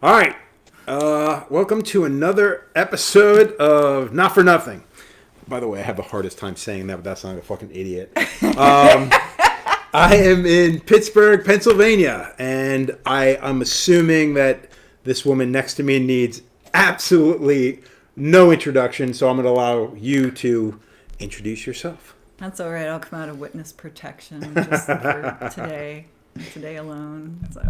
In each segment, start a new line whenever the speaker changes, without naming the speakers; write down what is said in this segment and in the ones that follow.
All right. Welcome to another episode of Not For Nothing. By the way, I have the hardest time saying that, but that's not a fucking idiot. I am in Pittsburgh, Pennsylvania, and I'm assuming that this woman next to me needs absolutely no introduction, so I'm going to allow you to introduce yourself.
That's all right. I'll come out of witness protection just for today alone. So,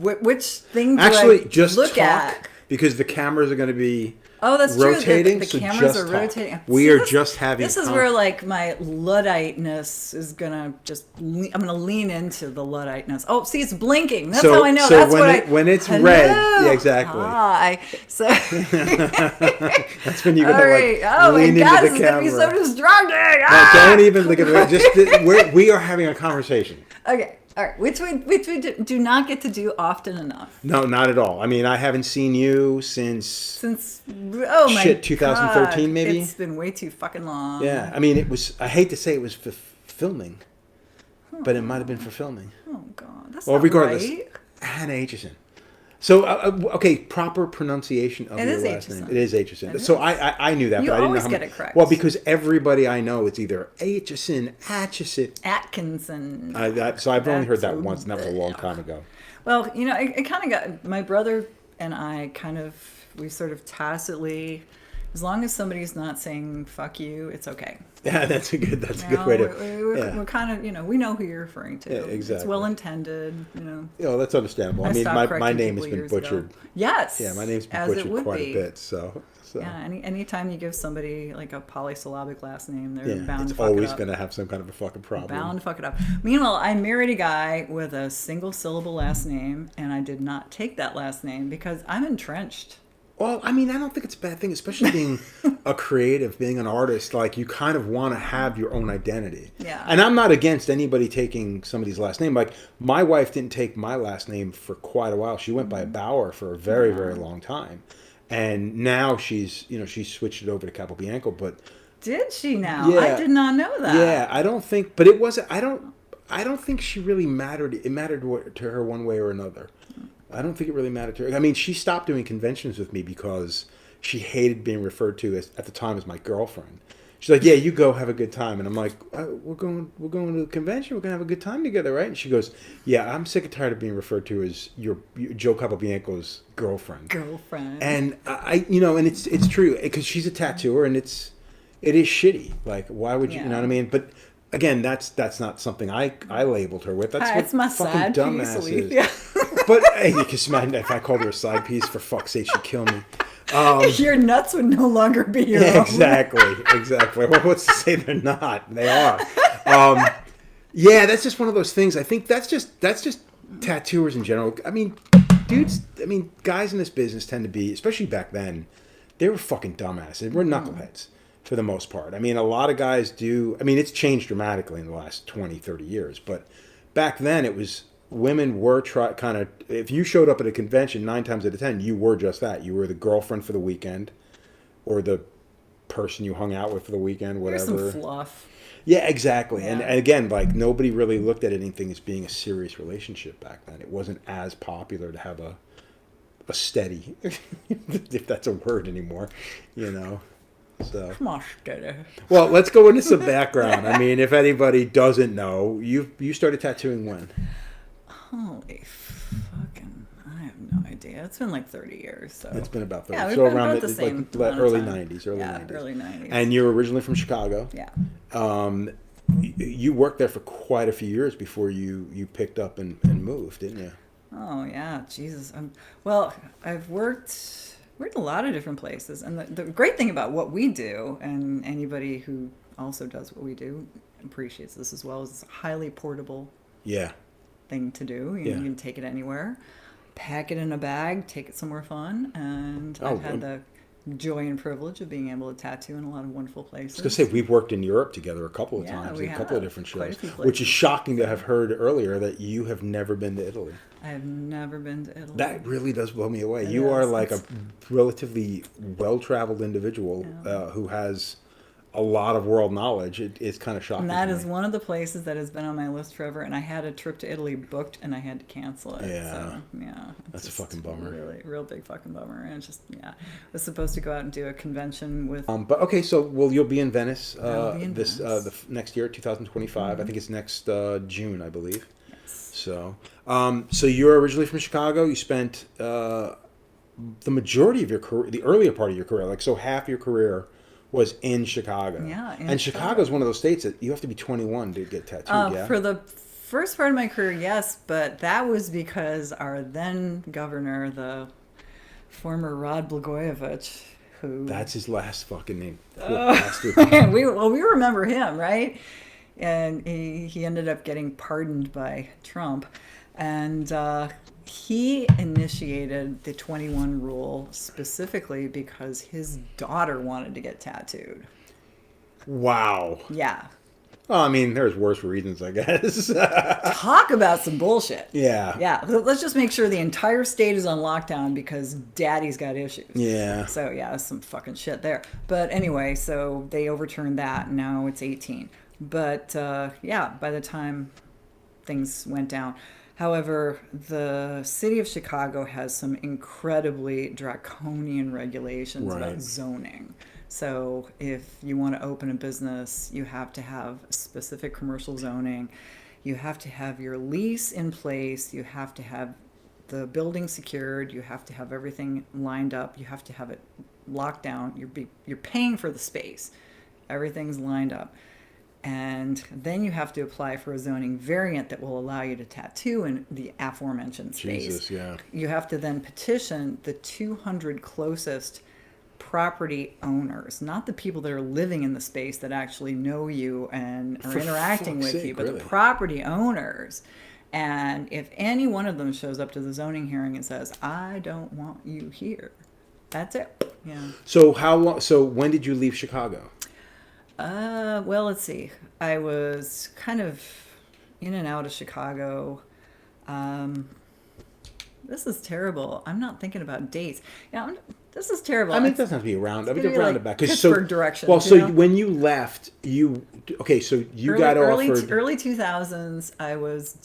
which thing do
Actually,
I
just
look
talk,
at?
Because the cameras are going to be
that's
rotating.
true. The
so
cameras
just
are
talk.
rotating.
We are just having.
This is where like my Ludditeness is gonna I'm gonna lean into the Ludditeness. Oh, see, it's blinking. That's how I know.
So
That's
when it's
Hello.
red, yeah, exactly.
Hi. So
that's when you're gonna
right.
lean into the camera.
This is gonna be so distracting.
No, don't even look at it. We are having a conversation.
Okay. All right, which we do not get to do often enough.
No, not at all. I mean, I haven't seen you since 2013
God,
maybe.
It's been way too fucking long.
Yeah, I mean, it was. I hate to say it was for filming, but it might have been for filming.
Oh God, that's
regardless,
right.
Hannah Aitchison. So okay, proper pronunciation of your last name. It is Aitchison. So I knew that,
You
but I didn't know
always
how
get it correct.
Well, because everybody I know, it's either Aitchison,
Atkinson.
So I've only heard that once, and that was a long time ago.
Well, it kind of got my brother and I we sort of tacitly, as long as somebody's not saying "fuck you," it's okay.
Yeah, that's a good way to.
We're kind of, we know who you're referring to.
Yeah, exactly.
It's well intended,
That's understandable. I mean, my name has been butchered.
Ago. Yes.
Yeah, my name's been butchered quite a bit. So.
Yeah, anytime you give somebody like a polysyllabic last name, they're bound to fuck it up. It's
always going to have some kind of a fucking problem.
Bound to fuck it up. Meanwhile, I married a guy with a single syllable last name, and I did not take that last name because I'm entrenched.
Well, I mean, I don't think it's a bad thing, especially being a creative, being an artist. Like, you kind of want to have your own identity.
Yeah.
And I'm not against anybody taking somebody's last name. Like, my wife didn't take my last name for quite a while. She went by Bauer for a very, very long time. And now she's switched it over to Capobianco. But
did she now?
Yeah,
I did not know that.
Yeah, I don't think, but it wasn't. I don't think she really mattered. It mattered to her one way or another. I don't think it really mattered to her. I mean, she stopped doing conventions with me because she hated being referred to at the time as my girlfriend. She's like, "Yeah, you go, have a good time," and I'm like, "We're going to the convention. We're gonna have a good time together, right?" And she goes, "Yeah, I'm sick and tired of being referred to as your Joe Capobianco's girlfriend."
Girlfriend.
And and it's true because she's a tattooer, and it is shitty. Like, why would you?
Yeah.
You know what I mean? But again, that's not something I labeled her with. That's what
it's my
fucking
side
dumbass
piece,
is.
Yeah.
But hey, you can imagine if I called her a side piece, for fuck's sake, she'd kill me.
Your nuts would no longer be your own.
Exactly. Well, what's to say they're not? They are. Yeah, that's just one of those things. I think that's just tattooers in general. I mean, guys in this business tend to be, especially back then, they were fucking dumbasses. We're knuckleheads for the most part. I mean, a lot of guys do. I mean, it's changed dramatically in the last 20, 30 years. But back then, it was women were kind of. If you showed up at a convention, 9 times out of 10, you were just that. You were the girlfriend for the weekend, or the person you hung out with for the weekend, whatever.
Here's some fluff.
Yeah, exactly.
Yeah.
And again, like, nobody really looked at anything as being a serious relationship back then. It wasn't as popular to have a steady, if that's a word anymore, So.
Come on, steady.
Well, let's go into some background. I mean, if anybody doesn't know, you started tattooing when?
Holy fucking, I have no idea. It's been like 30 years. So
it's been about 30.
Yeah,
So
been
around
about the same
early
time.
90s.
Early 90s.
And you're originally from Chicago.
Yeah.
You worked there for quite a few years before you picked up and moved, didn't you?
Oh yeah, Jesus. Well, I've worked a lot of different places, and the great thing about what we do, and anybody who also does what we do appreciates this as well, is it's a highly portable.
Yeah.
Thing to do. You can take it anywhere, pack it in a bag, take it somewhere fun, and I've had the joy and privilege of being able to tattoo in a lot of wonderful places.
I was going to say, we've worked in Europe together a couple of times, in a couple of different shows, which is shocking to have heard earlier that you have never been to Italy.
I have never been to Italy.
That really does blow me away. You are like a relatively well-traveled individual who has a lot of world knowledge. It's kind of shocking.
And that is one of the places that has been on my list forever. And I had a trip to Italy booked, and I had to cancel it.
Yeah.
So, yeah.
That's a fucking bummer.
Really, real big fucking bummer. And it's just, yeah. I was supposed to go out and do a convention with...
But okay, so you'll be in Venice
I'll be in
this
Venice.
next year, 2025. I think it's next June, I believe.
Yes.
So, so you're originally from Chicago. You spent the majority of your career, the earlier part of your career, like so half your career was in Chicago.
Yeah, in
and
Chicago.
Chicago's one of those states that you have to be 21 to get tattooed. Yeah.
For the first part of my career, yes, but that was because our then governor, the former Rod Blagojevich, who...
That's his last fucking name.
we remember him, right? And he ended up getting pardoned by Trump. And he initiated the 21 rule specifically because his daughter wanted to get tattooed.
Wow.
Yeah.
Well, I mean, there's worse reasons, I guess.
Talk about some bullshit.
Yeah.
Yeah. Let's just make sure the entire state is on lockdown because daddy's got issues.
Yeah.
So, yeah, some fucking shit there. But anyway, so they overturned that. And now it's 18. But, yeah, by the time things went down. However, the city of Chicago has some incredibly draconian regulations about zoning. So if you want to open a business, you have to have specific commercial zoning. You have to have your lease in place. You have to have the building secured. You have to have everything lined up. You have to have it locked down. You're paying for the space. Everything's lined up. And then you have to apply for a zoning variant that will allow you to tattoo in the aforementioned space.
Jesus, yeah.
You have to then petition the 200 closest property owners, not the people that are living in the space that actually know you and are interacting with you, but the property owners. And if any one of them shows up to the zoning hearing and says, I don't want you here, that's it. Yeah.
So how long? So when did you leave Chicago?
Well, let's see. I was kind of in and out of Chicago. This is terrible. I'm not thinking about dates. Yeah, this is terrible.
I mean, it doesn't have to be around. I mean, round it back.
Pittsburgh direction.
Well, so when you left, so you got offered
early 2000s. I was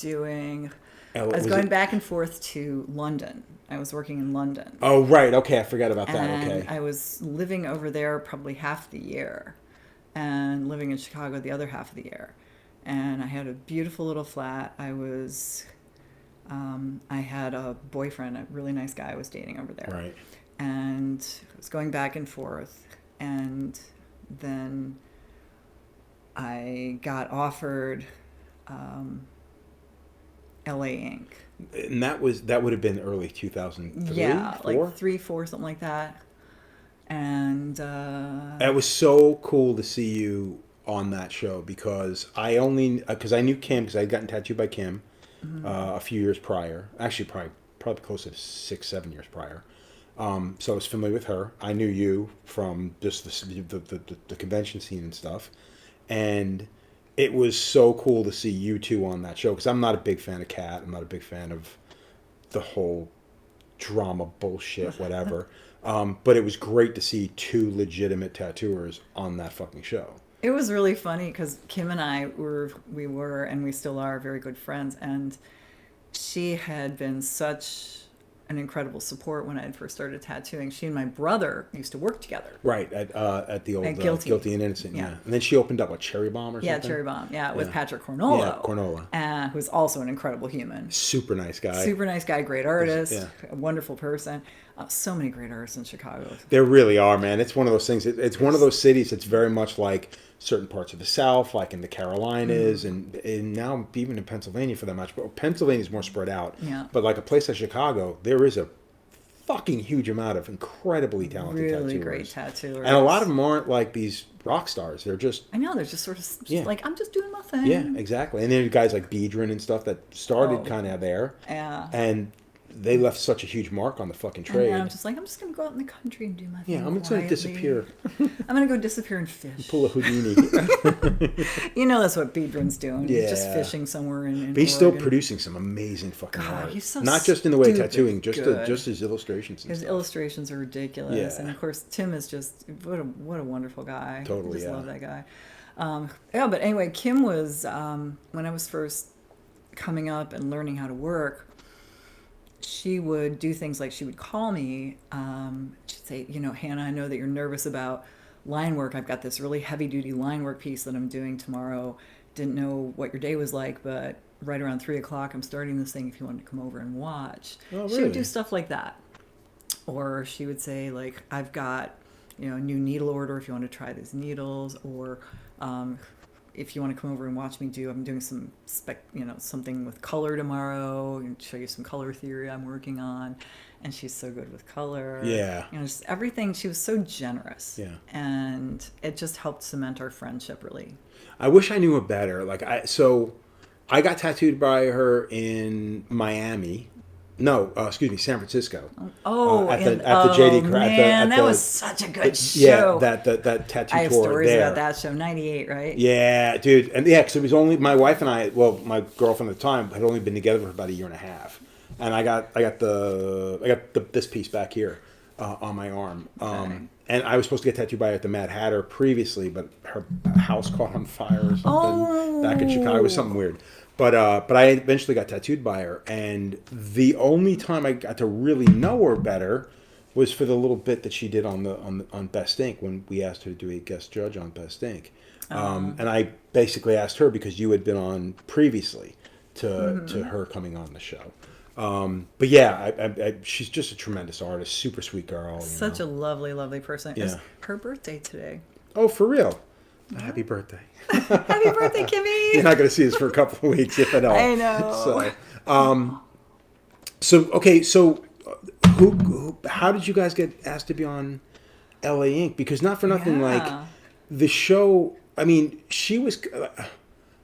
going back and forth to London. I was working in London.
Oh, right. Okay, I forgot about that.
And
okay.
I was living over there probably half the year, and living in Chicago the other half of the year. And I had a beautiful little flat. I had a boyfriend, a really nice guy I was dating over there.
Right.
And I was going back and forth. And then I got offered LA Inc.
And that would have been early 2003?
Yeah,
4?
like 3, 4, something like that. And
it was so cool to see you on that show because I knew Kim because I had gotten tattooed by Kim a few years prior. Actually, probably close to 6, 7 years prior. So I was familiar with her. I knew you from just the convention scene and stuff, and it was so cool to see you two on that show because I'm not a big fan of Kat. I'm not a big fan of the whole drama bullshit, whatever. But it was great to see two legitimate tattooers on that fucking show.
It was really funny because Kim and I were and we still are very good friends, and she had been such an incredible support when I had first started tattooing. She and my brother used to work together.
Right, at the old Guilty and Innocent, yeah. And then she opened up a Cherry Bomb or something?
Yeah, Cherry Bomb, with Patrick Cornolo.
Yeah, Cornola.
Who's also an incredible human.
Super nice guy.
Great artist, a wonderful person. So many great artists in Chicago.
There really are, man. It's one of those things. It's one of those cities that's very much like certain parts of the South, like in the Carolinas, and now even in Pennsylvania for that much. But Pennsylvania's more spread out.
Yeah.
But like a place like Chicago, there is a fucking huge amount of incredibly talented tattooers.
Really great tattooers.
And a lot of them aren't like these rock stars. They're just...
I know, they're just sort of like, I'm just doing my thing.
Yeah, exactly. And then guys like Biedron and stuff that started kind of there.
Yeah.
And they left such a huge mark on the fucking trade.
And I'm just like, I'm just going to go out in the country and do my thing.
Yeah, I'm just going to disappear.
I'm going to go disappear and fish.
Pull a Houdini.
You know that's what Biedron's doing.
Yeah.
He's just fishing somewhere in
But he's still producing some amazing fucking art.
He's so
not just in the way of
stupid
tattooing, just
good.
Just his illustrations and
His
stuff.
illustrations are ridiculous.
Yeah.
And of course, Tim is just, what a wonderful guy.
Totally,
I just love that guy. But anyway, Kim was, when I was first coming up and learning how to work, she would do things like she would call me. She'd say, Hannah, I know that you're nervous about line work. I've got this really heavy duty line work piece that I'm doing tomorrow. Didn't know what your day was like, but right around 3:00, I'm starting this thing if you wanted to come over and watch.
Oh, really?
She would do stuff like that. Or she would say, like, I've got, a new needle order if you want to try these needles, or if you want to come over and watch me I'm doing some something with color tomorrow, and show you some color theory I'm working on. And she's so good with color.
Yeah.
Just everything. She was so generous.
Yeah.
And it just helped cement our friendship, really.
I wish I knew her better. I got tattooed by her in Miami. No, excuse me, San Francisco. At the JD.
Man, that was such a good show.
Yeah, that tattoo tour.
I have stories
there.
about that show. 98, right?
Yeah, dude, and because it was only my wife and I. Well, my girlfriend at the time had only been together for about a year and a half, and I got this piece back here on my arm.
Okay.
And I was supposed to get tattooed by her at the Mad Hatter previously, but her house caught on fire or something back in Chicago. It was something weird. But I eventually got tattooed by her, and the only time I got to really know her better was for the little bit that she did on Best Ink when we asked her to do a guest judge on Best Ink. And I basically asked her because you had been on previously to her coming on the show. But yeah, she's just a tremendous artist, super sweet girl.
Such a lovely, lovely person.
Yeah.
It's her birthday today.
Oh, for real? Happy birthday.
Happy birthday, Kimmy.
You're not going to see us for a couple of weeks, if at all.
I know.
So, how did you guys get asked to be on LA Ink? Because not for nothing, like, the show, I mean, she was,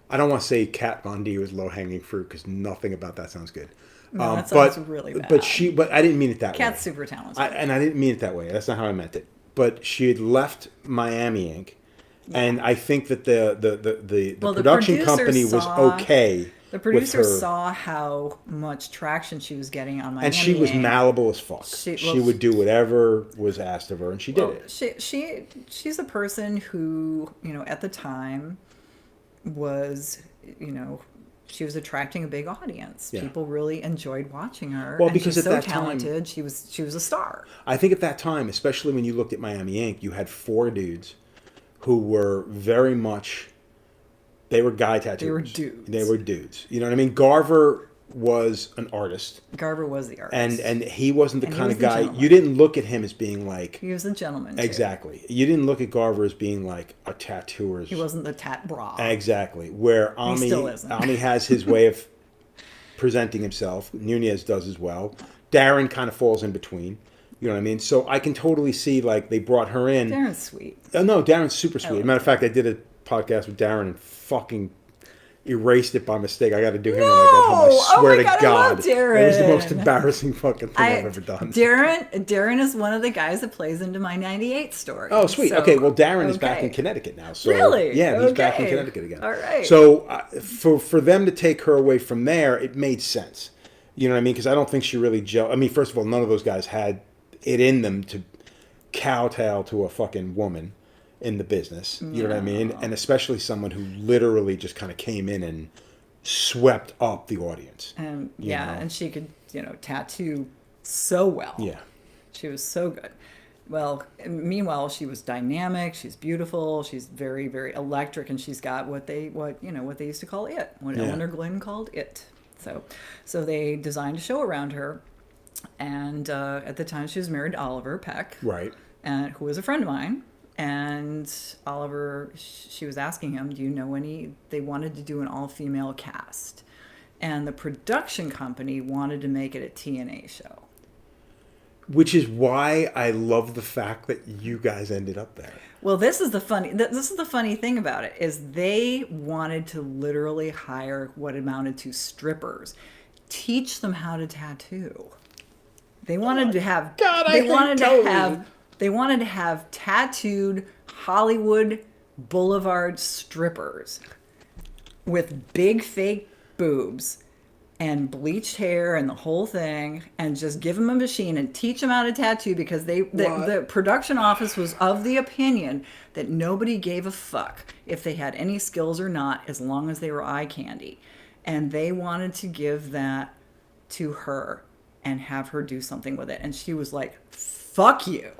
I don't want to say Kat Von D was low-hanging fruit, because nothing about that sounds good.
No, that sounds really bad.
But I didn't mean it that way.
Kat's super talented.
And I didn't mean it that way. That's not how I meant it. But she had left Miami Ink. Yeah. And I think that the production company was okay.
The producer saw how much traction she was getting on Miami.
And she was malleable as fuck. She would do whatever was asked of her, and she did it.
She's a person who, at the time was, she was attracting a big audience. Yeah. People really enjoyed watching her.
Well, because
she's
at that
talented.
time,
she was a star.
I think at that time, especially when you looked at Miami Ink, you had 4 dudes who were very much, they were guy tattooers. They were dudes. You know what I mean? Garver was an artist.
Garver was the artist.
And he wasn't the kind of guy, you didn't look at him as being like...
He was a gentleman, too.
Exactly. You didn't look at Garver as being like a tattooer.
He wasn't the tat bra.
Exactly. Where Ami has his way of presenting himself. Nunez does as well. Darren kind of falls in between. You know what I mean? So I can totally see, like, they brought her in.
Darren's sweet.
No, Darren's super sweet. Matter of fact, I did a podcast with Darren and fucking erased it by mistake. I got to do him when I get home. I swear to God.
I love Darren.
It was the most embarrassing fucking thing I've ever done.
Darren is one of the guys that plays into my 98 story.
Oh, sweet. So, okay, well, Darren is back in Connecticut now. So,
really?
Yeah, he's back in Connecticut again.
All right.
So for them to take her away from there, it made sense. You know what I mean? Because I don't think she really I mean, first of all, none of those guys had it in them to kowtow to a fucking woman in the business. You know what I mean? And especially someone who literally just kind of came in and swept up the audience.
And and she could, tattoo so well.
Yeah.
She was so good. Well, meanwhile, she was dynamic, she's beautiful, she's very, very electric, and she's got what they used to call it, what Eleanor Glynn called it. So they designed a show around her. And at the time, she was married to Oliver Peck,
right?
Who was a friend of mine. And Oliver, she was asking him, "Do you know any?" They wanted to do an all-female cast, and the production company wanted to make it a TNA show.
Which is why I love the fact that you guys ended up there.
Well, this is the funny thing about it is they wanted to literally hire what amounted to strippers, teach them how to tattoo. They wanted to have they wanted to have tattooed Hollywood Boulevard strippers with big fake boobs and bleached hair and the whole thing, and just give them a machine and teach them how to tattoo, because the production office was of the opinion that nobody gave a fuck if they had any skills or not, as long as they were eye candy. And they wanted to give that to her. and have her do something with it. And she was like, fuck you.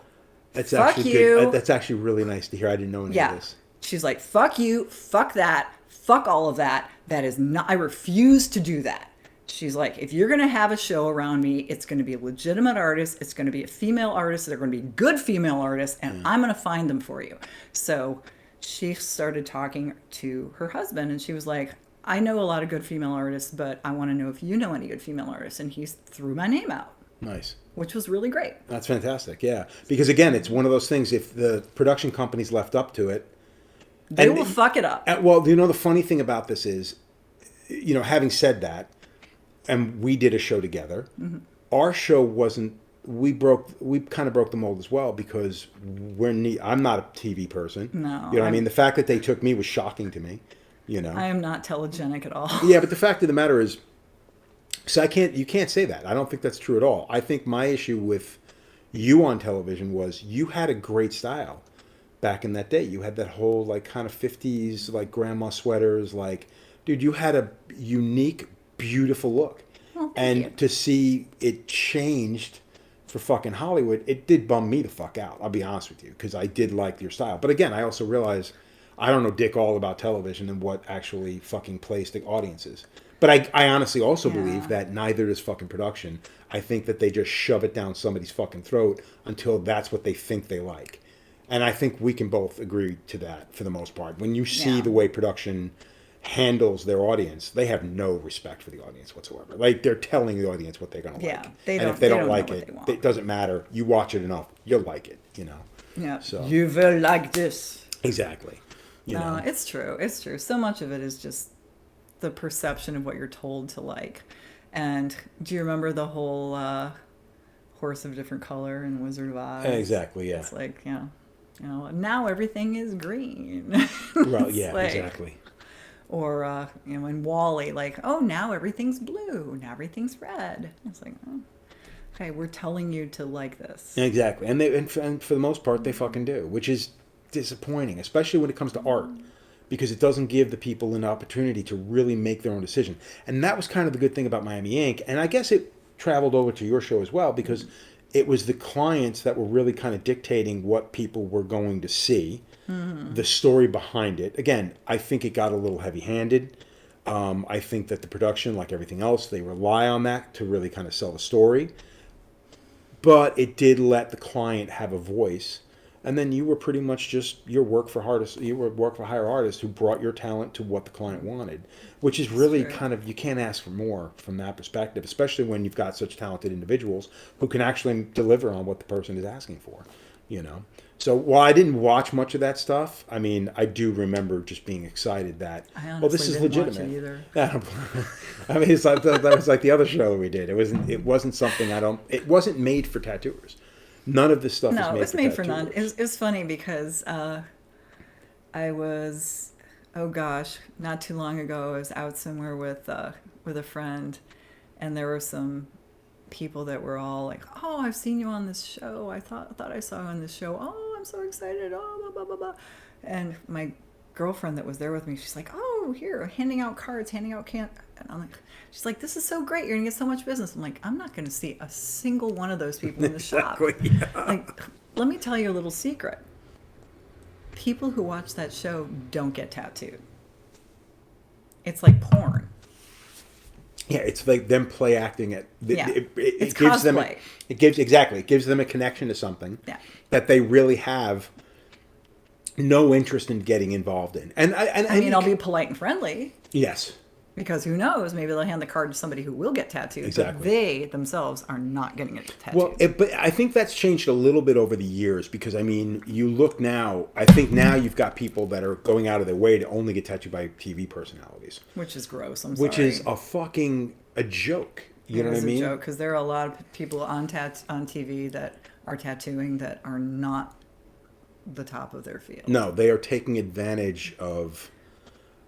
That's
Fuck
actually
you.
good. That's actually really nice to hear. I didn't know any of this.
She's like, fuck you, fuck that, fuck all of that. That is not, I refuse to do that. She's like, if you're going to have a show around me, it's going to be a legitimate artist. It's going to be a female artist. They're going to be good female artists, and I'm going to find them for you. So she started talking to her husband, and she was like, I know a lot of good female artists, but I want to know if you know any good female artists. And he threw my name out.
Nice.
Which was really great.
That's fantastic, yeah. Because, again, it's one of those things, if the production company's left up to it...
They will fuck it up.
Well, the funny thing about this is, having said that, and we did a show together, our show wasn't... We kind of broke the mold as well, because I'm not a TV person.
No.
You know what I mean? The fact that they took me was shocking to me,
I am not telegenic at all.
Yeah, but the fact of the matter is... So you can't say that. I don't think that's true at all. I think my issue with you on television was you had a great style back in that day. You had that whole like kind of 50s like grandma sweaters, like dude, you had a unique, beautiful look.
Well, thank you.
To see it changed for fucking Hollywood, it did bum me the fuck out. I'll be honest with you, because I did like your style. But again, I also realize I don't know dick all about television and what actually fucking plays to audiences. But I honestly also believe that neither does fucking production. I think that they just shove it down somebody's fucking throat until that's what they think they like. And I think we can both agree to that for the most part. When you see the way production handles their audience, they have no respect for the audience whatsoever. Like, they're telling the audience what they're going to like. And if they don't like it, it doesn't matter. You watch it enough, you'll like it,
Yeah.
So.
You will like this.
Exactly.
No, it's true. It's true. So much of it is just the perception of what you're told to like. And do you remember the whole horse of a different color in Wizard of Oz?
Exactly, yeah.
It's like, now everything is green.
Well, yeah,
like,
exactly.
Or, in WALL-E, like, oh, now everything's blue. Now everything's red. It's like, oh, okay, we're telling you to like this.
Exactly. And for the most part, they fucking do, which is disappointing, especially when it comes to art. Because it doesn't give the people an opportunity to really make their own decision. And that was kind of the good thing about Miami Ink. And I guess it traveled over to your show as well, because it was the clients that were really kind of dictating what people were going to see, the story behind it. Again, I think it got a little heavy-handed. I think that the production, like everything else, they rely on that to really kind of sell the story. But it did let the client have a voice. And then you were pretty much just your work for hire artists who brought your talent to what the client wanted, which is really kind of, you can't ask for more from that perspective, especially when you've got such talented individuals who can actually deliver on what the person is asking for, So while I didn't watch much of that stuff, I mean, I do remember just being excited that, this is legitimate.
Watch it either.
I mean, it's like, that was like the other show that we did. It wasn't something it wasn't made for tattooers. None of this stuff is made for tattooers. No, it was made for none.
It was funny because I was, not too long ago, I was out somewhere with a friend, and there were some people that were all like, "Oh, I've seen you on this show. I thought I saw you on this show. Oh, I'm so excited. Oh, blah, blah, blah, blah." And my girlfriend that was there with me, she's like, "Oh, here, handing out cards, handing out and I'm like, she's like, "This is so great. You're gonna get so much business." I'm like, "I'm not gonna see a single one of those people in the shop."
Yeah.
Like, let me tell you a little secret. People who watch that show don't get tattooed. It's like porn.
Yeah, it's like them play acting it.
It's
gives
cosplay.
It gives them a connection to something that they really have no interest in getting involved in. And I mean,
I'll be polite and friendly.
Yes.
Because who knows? Maybe they'll hand the card to somebody who will get tattooed.
Exactly.
But they themselves are not getting it tattooed.
Well, but I think that's changed a little bit over the years, because, I mean, you look now, I think now you've got people that are going out of their way to only get tattooed by TV personalities.
Which is gross,
Which is a joke. You know what I mean?
It's a joke, because there are a lot of people on TV that are tattooing that are not the top of their field.
No, they are taking advantage of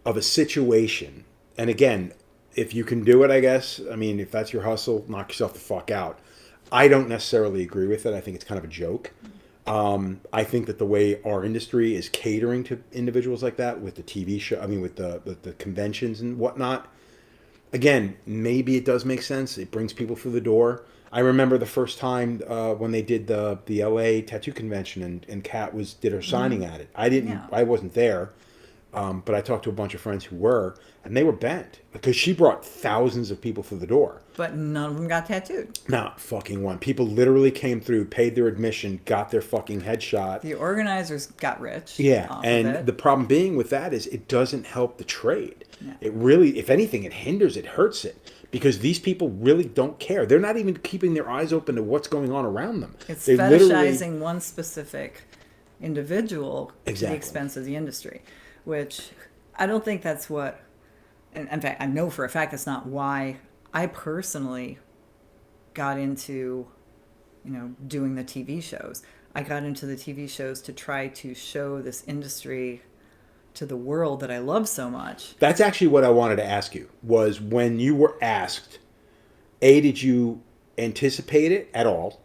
a situation. And again, if you can do it, I guess, I mean, if that's your hustle, knock yourself the fuck out. I don't necessarily agree with it. I think it's kind of a joke. I think that the way our industry is catering to individuals like that with the TV show, I mean, with the conventions and whatnot, again, maybe it does make sense. It brings people through the door. I remember the first time when they did the LA tattoo convention and Kat did her signing at it.
Yeah.
I wasn't there, but I talked to a bunch of friends who were, and they were bent because she brought thousands of people through the door.
But none of them got tattooed.
Not fucking one. People literally came through, paid their admission, got their fucking headshot.
The organizers got rich.
Yeah, and the problem being with that is it doesn't help the trade. Yeah. It really, if anything, it hinders it, hurts it. Because these people really don't care. They're not even keeping their eyes open to what's going on around them.
It's fetishizing one specific individual at the expense of the industry, which I don't think that's what... In fact, I know for a fact that's not why I personally got into, doing the TV shows. I got into the TV shows to try to show this industry to the world that I love so much.
That's actually what I wanted to ask you, was when you were asked, A, did you anticipate it at all?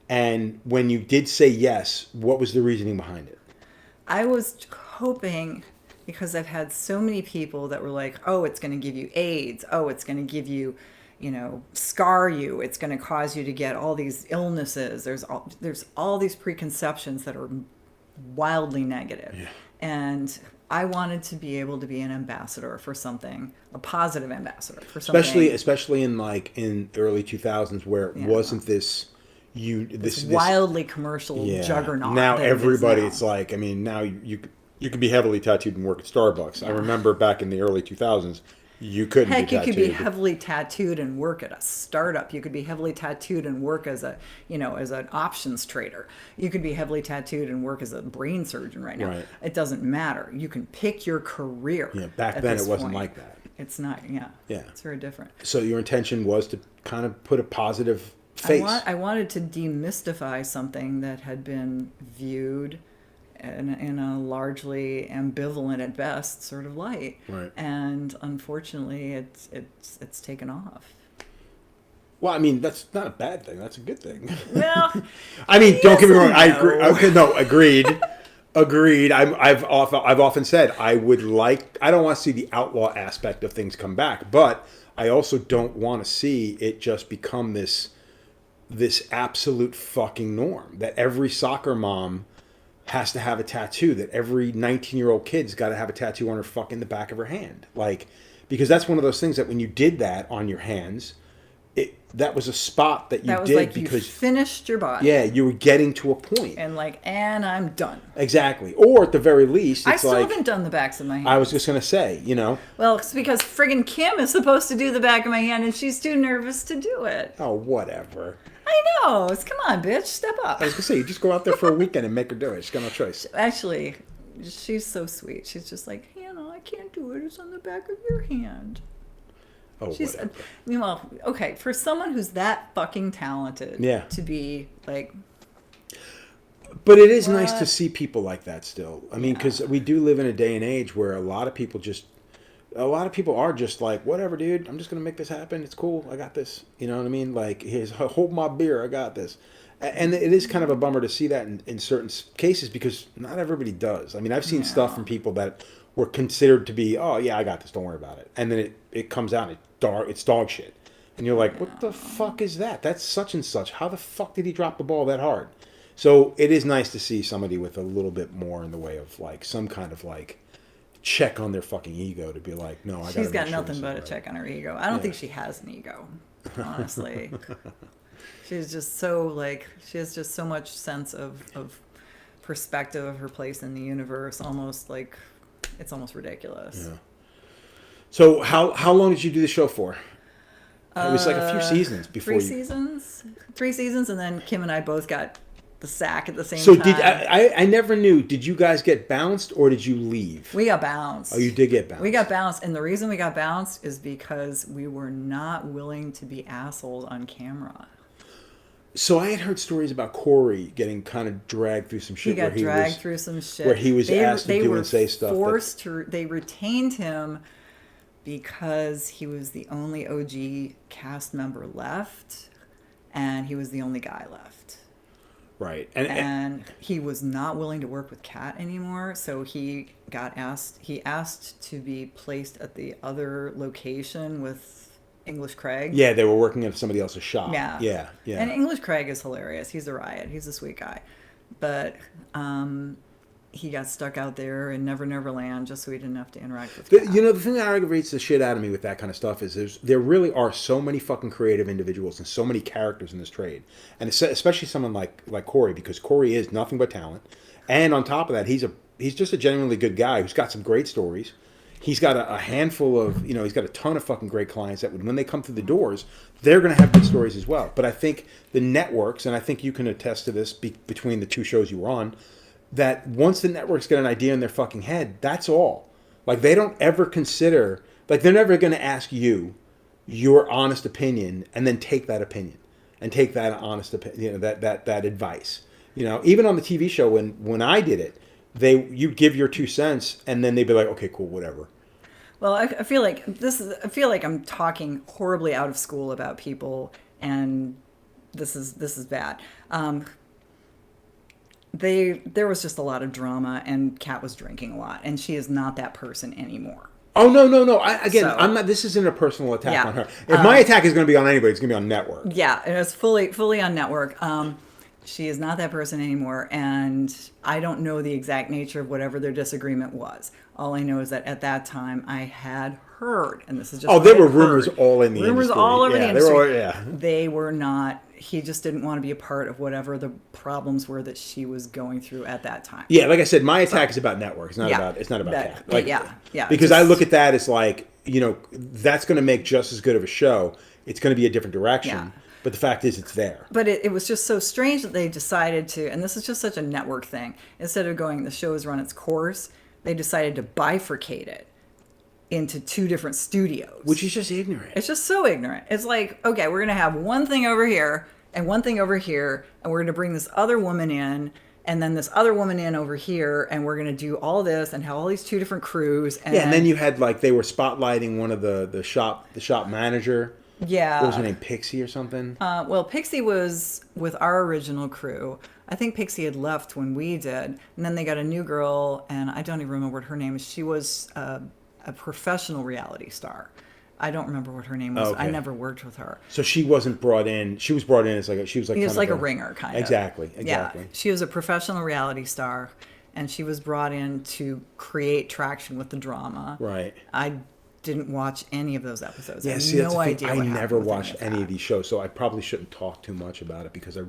And when you did say yes, what was the reasoning behind it?
I was hoping, because I've had so many people that were like, oh, it's going to give you AIDS. Oh, it's going to give you, scar you. It's going to cause you to get all these illnesses. There's all these preconceptions that are wildly negative. Yeah. And I wanted to be able to be an ambassador for something, a positive ambassador for something.
Especially in the early 2000s where it wasn't this
wildly commercial juggernaut.
Now everybody, it's like, I mean, now you could be heavily tattooed and work at Starbucks. Yeah. I remember back in the early 2000s, you couldn't be tattooed.
Heck, you could be heavily tattooed and work at a startup. You could be heavily tattooed and work as as an options trader. You could be heavily tattooed and work as a brain surgeon right now. Right. It doesn't matter. You can pick your career.
Yeah, back then it wasn't like that.
It's not, yeah. It's very different.
So your intention was to kind of put a positive face.
I wanted to demystify something that had been viewed in a largely ambivalent at best sort of light,
right? And
unfortunately, it's taken off.
Well, I mean, that's not a bad thing. That's a good thing.
Well,
I mean, don't get me wrong. I agree. Okay, no, agreed. Agreed. I've often said I don't want to see the outlaw aspect of things come back, but I also don't want to see it just become this absolute fucking norm that every soccer mom has to have a tattoo, that every 19-year-old kid's got to have a tattoo on her fucking the back of her hand. Like, because that's one of those things that when you did that on your hands, that was a spot that you did because
you finished your body.
Yeah, you were getting to a point.
And I'm done.
Exactly. Or at the very least,
I still haven't done the backs of my hands.
I was just going to say,
Well, it's because friggin' Kim is supposed to do the back of my hand and she's too nervous to do it.
Oh, whatever.
I know. Come on, bitch. Step up.
I was going to say, you just go out there for a weekend and make her do it. She's got no choice.
Actually, she's so sweet. She's just like, I can't do it. It's on the back of your hand.
Oh, whatever.
Well, okay, for someone who's that fucking talented to be like...
But it is nice to see people like that still. I mean, because we do live in a day and age where a lot of people are just like, whatever, dude, I'm just going to make this happen. It's cool. I got this. You know what I mean? Like, hold my beer. I got this. And it is kind of a bummer to see that in certain cases because not everybody does. I mean, I've seen stuff from people that were considered to be, oh, yeah, I got this. Don't worry about it. And then it comes out and it's dog shit. And you're like, what the fuck is that? That's such and such. How the fuck did he drop the ball that hard? So it is nice to see somebody with a little bit more in the way of like some kind of like check on their fucking ego to be like, no, I got.
She's got nothing but a check on her ego. I don't think she has an ego, honestly. She's just she has just so much sense of perspective of her place in the universe. Almost like it's almost ridiculous. Yeah. So how long did you do the show for? It was like a few seasons before. 3 seasons, and then Kim and I both got the sack at the same time.
So I never knew. Did you guys get bounced or did you leave?
We got bounced.
Oh, you did get bounced.
We got bounced, and the reason we got bounced is because we were not willing to be assholes on camera.
So I had heard stories about Corey getting kind of dragged through some shit.
He got dragged through some shit.
Where he was asked to do and say stuff.
They retained him because he was the only OG cast member left, and he was the only guy left.
Right.
And he was not willing to work with Kat anymore, so he asked to be placed at the other location with English Craig.
Yeah, they were working at somebody else's shop.
Yeah.
Yeah, yeah.
And English Craig is hilarious. He's a riot. He's a sweet guy. But he got stuck out there in Never Never Land just so he didn't have to interact with Cat.
You know, the thing that aggravates the shit out of me with that kind of stuff is there really are so many fucking creative individuals and so many characters in this trade. And especially someone like Corey, because Corey is nothing but talent. And on top of that, he's just a genuinely good guy who's got some great stories. He's got a handful of, he's got a ton of fucking great clients that when they come through the doors, they're going to have good stories as well. But I think the networks, and I think you can attest to this between the two shows you were on, that once the networks get an idea in their fucking head, that's all. Like, they don't ever consider, like, they're never going to ask you your honest opinion and then take that opinion and take that honest opinion, that advice. Even on the TV show, when I did it, you'd give your 2 cents and then they'd be like, okay, cool, whatever.
Well, I feel like I'm talking horribly out of school about people, and this is bad. There was just a lot of drama, and Kat was drinking a lot, and she is not that person anymore.
Oh, no. I'm not. This isn't a personal attack on her. If my attack is going to be on anybody, it's going to be on network.
Yeah, and it's fully on network. She is not that person anymore, and I don't know the exact nature of whatever their disagreement was. All I know is that at that time I had heard, and this is just
there were rumors all in the industry.
Rumors all over the industry.
Yeah.
They were not. He just didn't want to be a part of whatever the problems were that she was going through at that time.
Yeah, like I said, my attack is about network. It's not about Kat. Like,
yeah.
Because I look at that as like, that's going to make just as good of a show. It's going to be a different direction. Yeah. But the fact is, it's there.
But it was just so strange that they decided to, and this is just such a network thing, instead of going, the show has run its course, they decided to bifurcate it into 2 different studios.
Which is just ignorant.
It's just so ignorant. It's like, okay, we're going to have one thing over here and one thing over here, and we're going to bring this other woman in, and then this other woman in over here, and we're going to do all this and have all these 2 different crews. And
then you had, like, they were spotlighting one of the shop manager.
Yeah.
What was her name? Pixie or something?
Well, Pixie was with our original crew. I think Pixie had left when we did. And then they got a new girl, and I don't even remember what her name is. She was a professional reality star. I don't remember what her name was. Okay. I never worked with her.
So she wasn't brought in. She was brought in as like she was like.
He was like a ringer, kind of.
Exactly.
Yeah. She was a professional reality star, and she was brought in to create traction with the drama.
Right.
I didn't watch any of those episodes.
Yeah,
I have no idea.
I never watched any of these shows, so I probably shouldn't talk too much about it because I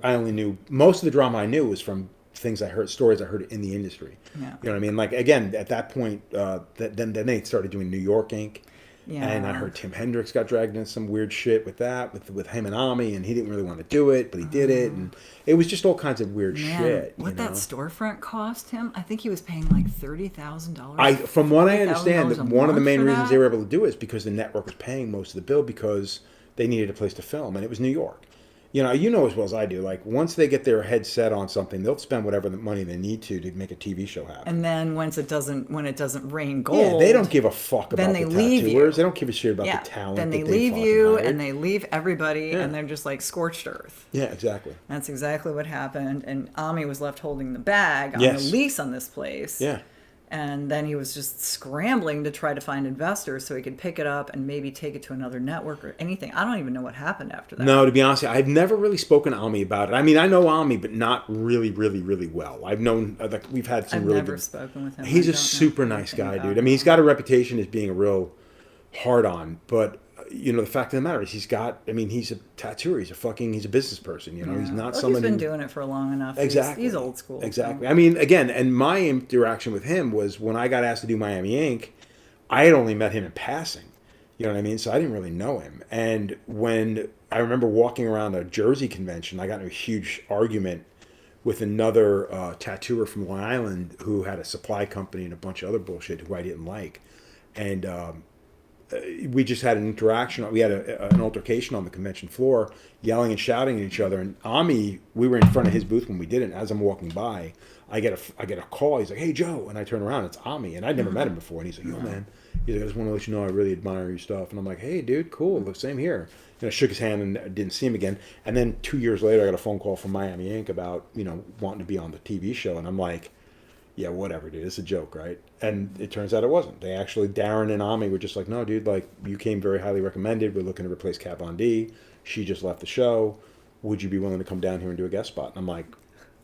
only knew most of the drama I knew was from stories I heard in the industry.
Yeah.
You know what I mean? Like, again, at that point, then they started doing New York Inc. Yeah. And I heard Tim Hendricks got dragged into some weird shit with him and Ami, and he didn't really want to do it, but he did it, and it was just all kinds of weird shit.
What that storefront cost him? I think he was paying like $30,000.
From what I understand, that one of the main reasons they were able to do it is because the network was paying most of the bill because they needed a place to film, and it was New York. You know as well as I do, like, once they get their head set on something, they'll spend whatever the money they need to make a TV show happen.
And then when it doesn't rain gold,
they don't give a fuck about the tattooers. They don't give a shit about the talent.
Then they leave you, and they leave everybody, and they're just like scorched earth.
Yeah, exactly.
That's exactly what happened. And Ami was left holding the bag on the lease on this place.
Yeah.
And then he was just scrambling to try to find investors so he could pick it up and maybe take it to another network or anything. I don't even know what happened after that.
No, to be honest, I've never really spoken to Ami about it. I mean, I know Ami, but not really, really, really well. I've known, we've had some really good... I've
never spoken with him.
He's a super nice guy, dude. I mean, he's got a reputation as being a real hard-on, but... the fact of the matter is he's a tattooer. He's a business person. He's not someone.
He's been doing it for long enough.
Exactly.
He's old school.
Exactly. So. I mean, again, and my interaction with him was when I got asked to do Miami Inc., I had only met him in passing. You know what I mean? So I didn't really know him. And when I remember walking around a Jersey convention, I got in a huge argument with another tattooer from Long Island who had a supply company and a bunch of other bullshit who I didn't like. And we just had an interaction. We had an altercation on the convention floor, yelling and shouting at each other. And Ami, we were in front of his booth when we did it. And as I'm walking by, I get a call. He's like, "Hey, Joe," and I turn around. It's Ami, and I'd never met him before. And he's like, "Yo, man," he's like, "I just want to let you know I really admire your stuff." And I'm like, "Hey, dude, cool. Look, same here." And I shook his hand and didn't see him again. And then 2 years later, I got a phone call from Miami Inc. about wanting to be on the TV show. And I'm like, yeah, whatever, dude. It's a joke, right? And it turns out it wasn't. They actually, Darren and Ami were just like, no, dude, like, you came very highly recommended. We're looking to replace Kat Von D. She just left the show. Would you be willing to come down here and do a guest spot? And I'm like,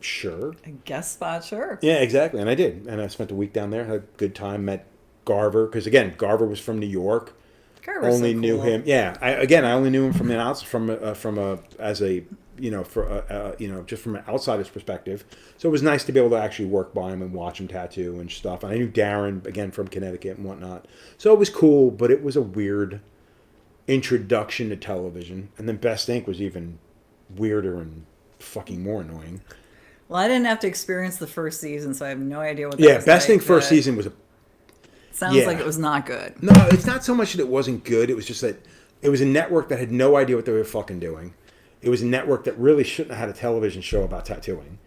sure.
A guest spot, sure.
Yeah, exactly. And I did. And I spent a week down there, had a good time, met Garver. Because, again, Garver was from New York.
Garver's
Only
so cool.
knew him. Yeah. I only knew him from an outs as a just from an outsider's perspective. So it was nice to be able to actually work by him and watch him tattoo and stuff. And I knew Darren, again, from Connecticut and whatnot. So it was cool, but it was a weird introduction to television. And then Best Inc. was even weirder and fucking more annoying.
Well, I didn't have to experience the first season, so I have no idea what that was
Best
like,
Inc. first season was
sounds like it was not good.
No, it's not so much that it wasn't good. It was just that it was a network that had no idea what they were fucking doing. It was a network that really shouldn't have had a television show about tattooing.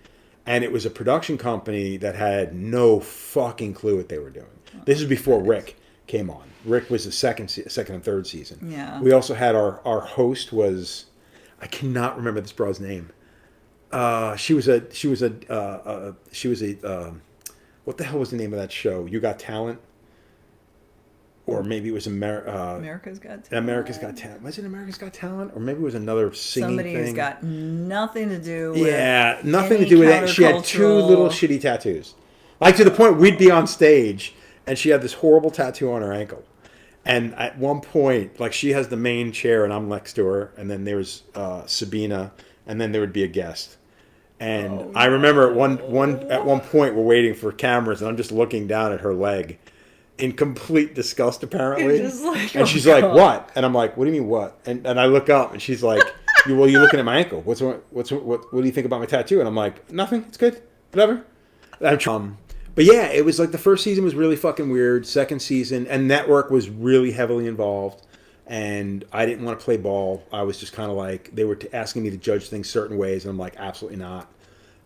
And it was a production company that had no fucking clue what they were doing. This is before Rick came on. Rick was the second and third season.
Yeah.
We also had our host was, I cannot remember this broad's name. She was a what the hell was the name of that show? You Got Talent? Or maybe it was
America's Got Talent.
America's Got Talent. Was it America's Got Talent? Or maybe it was another singing
Somebody
thing.
who's got nothing to do with
nothing to
any
do with it. She had 2 little shitty tattoos. Like to the point we'd be on stage and she had this horrible tattoo on her ankle. And at one point, like she has the main chair and I'm next to her. And then there's Sabina. And then there would be a guest. And I remember at one point we're waiting for cameras and I'm just looking down at her leg. In complete disgust, apparently. And she's like, "What?" And I'm like, "What do you mean, what?" And I look up, and she's like, "You're looking at my ankle. What do you think about my tattoo?" And I'm like, "Nothing. It's good. Whatever." But yeah, it was like the first season was really fucking weird. Second season, and network was really heavily involved. And I didn't want to play ball. I was just kind of like they were asking me to judge things certain ways, and I'm like, absolutely not.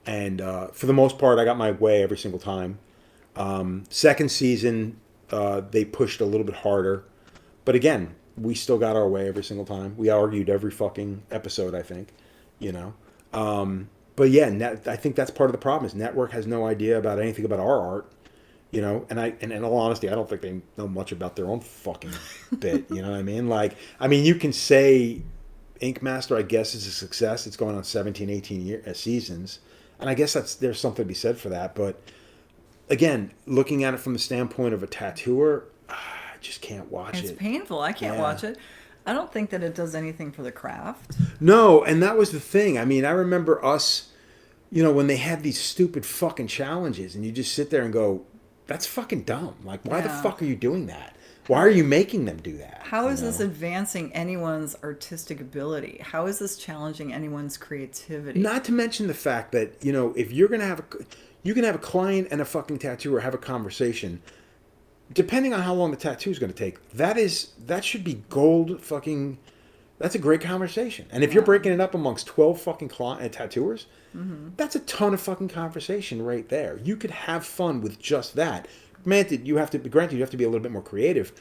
And for the most part, I got my way every single time. Second season. They pushed a little bit harder. But again, we still got our way every single time. We argued every fucking episode, I think. But yeah, I think that's part of the problem is network has no idea about anything about our art. And in all honesty, I don't think they know much about their own fucking bit. You know what I mean? You can say Ink Master, I guess, is a success. It's going on 17, 18 seasons. And I guess there's something to be said for that. But again, looking at it from the standpoint of a tattooer, I just can't watch it.
It's painful. I can't watch it. I don't think that it does anything for the craft.
No, and that was the thing. I remember us, when they had these stupid fucking challenges, and you just sit there and go, that's fucking dumb. Like, why the fuck are you doing that? Why are you making them do that?
How is this advancing anyone's artistic ability? How is this challenging anyone's creativity?
Not to mention the fact that, if you're going to have you can have a client and a fucking tattooer have a conversation. Depending on how long the tattoo is going to take, that should be gold fucking. That's a great conversation. And if you're breaking it up amongst 12 fucking tattooers, that's a ton of fucking conversation right there. You could have fun with just that. Granted, you have to be a little bit more creative.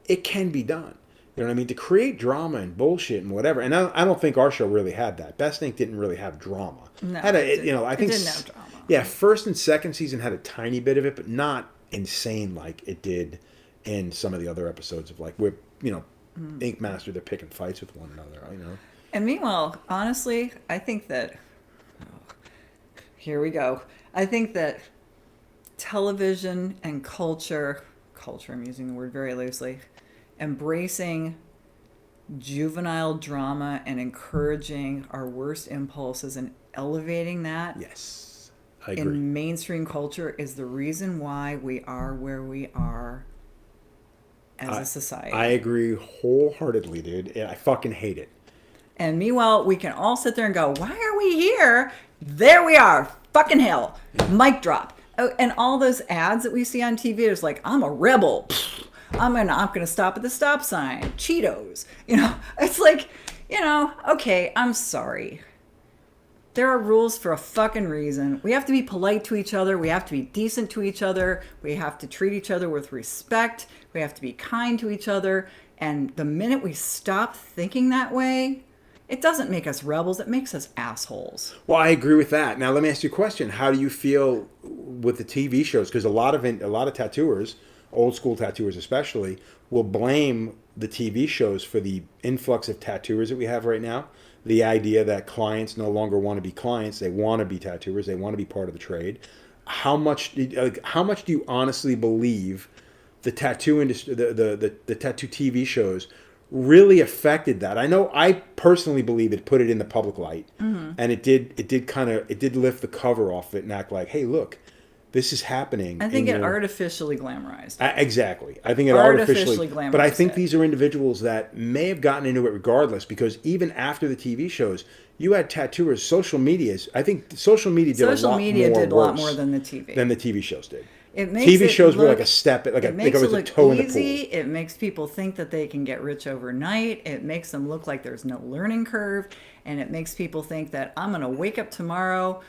It can be done. You know what I mean? To create drama and bullshit and whatever. And I don't think our show really had that. Best Inc. didn't really have drama.
No,
I think
it didn't have drama.
Yeah, first and second season had a tiny bit of it, but not insane like it did in some of the other episodes of where Ink Master, they're picking fights with one another.
And meanwhile, honestly, I think that here we go. I think that television and culture, I'm using the word very loosely, embracing juvenile drama and encouraging our worst impulses and elevating that.
Yes, I agree.
In mainstream culture is the reason why we are where we are as a society.
I agree wholeheartedly, dude. I fucking hate it.
And meanwhile, we can all sit there and go, why are we here? There we are. Fucking hell. Mic drop. Oh, and all those ads that we see on TV, it's like, I'm a rebel. I'm gonna stop at the stop sign. Cheetos. It's like, okay, I'm sorry. There are rules for a fucking reason. We have to be polite to each other. We have to be decent to each other. We have to treat each other with respect. We have to be kind to each other. And the minute we stop thinking that way, it doesn't make us rebels. It makes us assholes.
Well, I agree with that. Now, let me ask you a question. How do you feel with the TV shows, because a lot of tattooers, old school tattooers especially, will blame the TV shows for the influx of tattooers that we have right now. The idea that clients no longer want to be clients; they want to be tattooers. They want to be part of the trade. How much do you honestly believe the tattoo industry, the tattoo TV shows, really affected that? I know I personally believe it put it in the public light, and it did lift the cover off it and act like, hey, look, this is happening.
I think it artificially glamorized.
Exactly. I think it artificially glamorized. But I think these are individuals that may have gotten into it regardless, because even after the TV shows, you had tattooers, social medias. I think social media did a lot more
than the TV.
Than the TV shows did.
It makes
TV shows were like a step, like
it
was a toe in the pool.
It makes people think that they can get rich overnight. It makes them look like there's no learning curve, and it makes people think that I'm going to wake up tomorrow,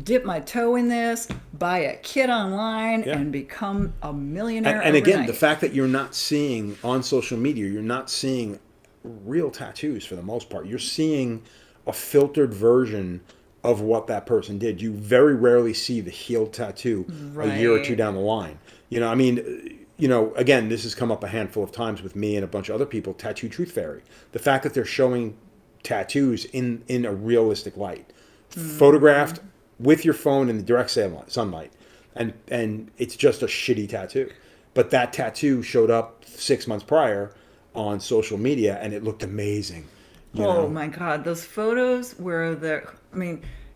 dip my toe in this, buy a kit online, and become a millionaire.
And again, the fact that you're not seeing on social media, you're not seeing real tattoos for the most part. You're seeing a filtered version of what that person did. You very rarely see the healed tattoo a year or two down the line. I mean, again, this has come up a handful of times with me and a bunch of other people. Tattoo Truth Fairy, the fact that they're showing tattoos in a realistic light, photographed with your phone in the direct sunlight, and it's just a shitty tattoo. But that tattoo showed up 6 months prior on social media, and it looked amazing.
My God, those photos where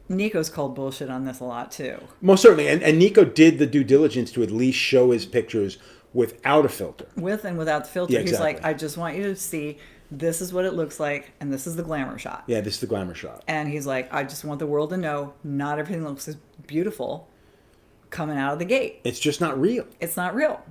Nico's called bullshit on this a lot too.
Most certainly, and Nico did the due diligence to at least show his pictures without a filter.
With and without the filter.
Yeah, exactly.
He's like, I just want you to see this is what it looks like, and this is the glamour shot.
Yeah, this is the glamour shot.
And he's like, I just want the world to know not everything looks as beautiful coming out of the gate.
It's just not real.
It's not real.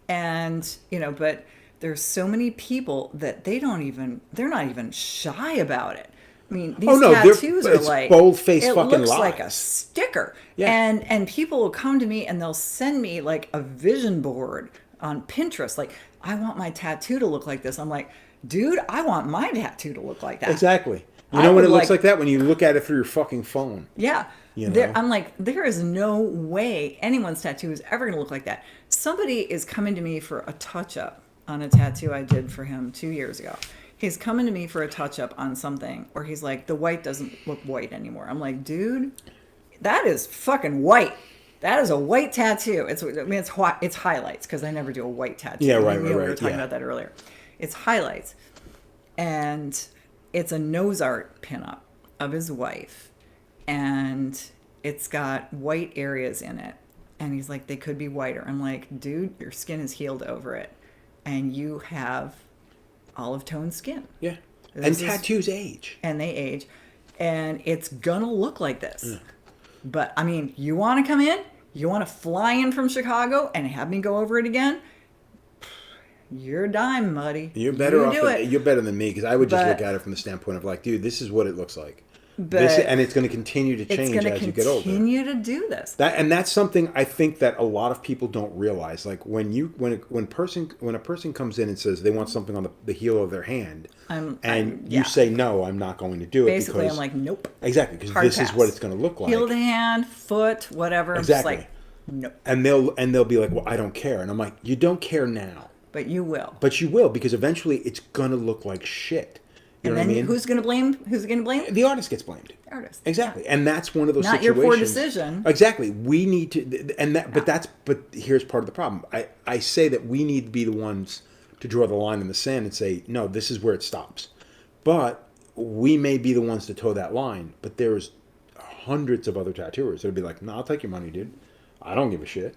And, but there's so many people that they're not even shy about it. I mean, these tattoos are like
bold-faced
it
fucking
looks
lies.
like a sticker.
Yeah.
And people will come to me and they'll send me like a vision board on Pinterest. Like, I want my tattoo to look like this. I'm like, dude, I want my tattoo to look like that.
Exactly. You know what it looks like that when you look at it through your fucking phone.
Yeah. I'm like, there is no way anyone's tattoo is ever going to look like that. Somebody is coming to me for a touch-up on a tattoo I did for him 2 years ago. He's coming to me for a touch-up on something, or he's like, the white doesn't look white anymore. I'm like, dude, that is fucking white. That is a white tattoo. It's highlights, because I never do a white tattoo.
Yeah, right.
We were talking about that earlier. It's highlights. And it's a nose art pinup of his wife. And it's got white areas in it. And he's like, they could be whiter. I'm like, dude, your skin is healed over it. And you have olive toned skin.
Yeah. And tattoos age.
And they age. And it's going to look like this. Yeah. But, I mean, you want to come in? You want to fly in from Chicago and have me go over it again? You're a dime, buddy.
You're better You're better than me, because I would just look at it from the standpoint of like, dude, this is what it looks like. And it's going to continue to change as you get older.
It's going to continue to do this.
That's something I think that a lot of people don't realize. Like when a person comes in and says they want something on the heel of their hand, you say no, I'm not going to do it.
Basically, I'm like, nope.
Exactly, because this is what it's going to look like.
Heel of the hand, foot, whatever.
Exactly.
I'm just like, nope.
And they'll be like, well, I don't care, and I'm like, you don't care now,
but you will.
But you will, because eventually it's going to look like shit. You know
and then
what I mean?
Who's going to blame?
The artist gets blamed.
The artist.
Exactly. And that's one of those
Not
situations.
your poor decision.
Exactly. We need to, but here's part of the problem. I say that we need to be the ones to draw the line in the sand and say, no, this is where it stops. But we may be the ones to toe that line, but there's hundreds of other tattooers that'll be like, no, I'll take your money, dude. I don't give a shit.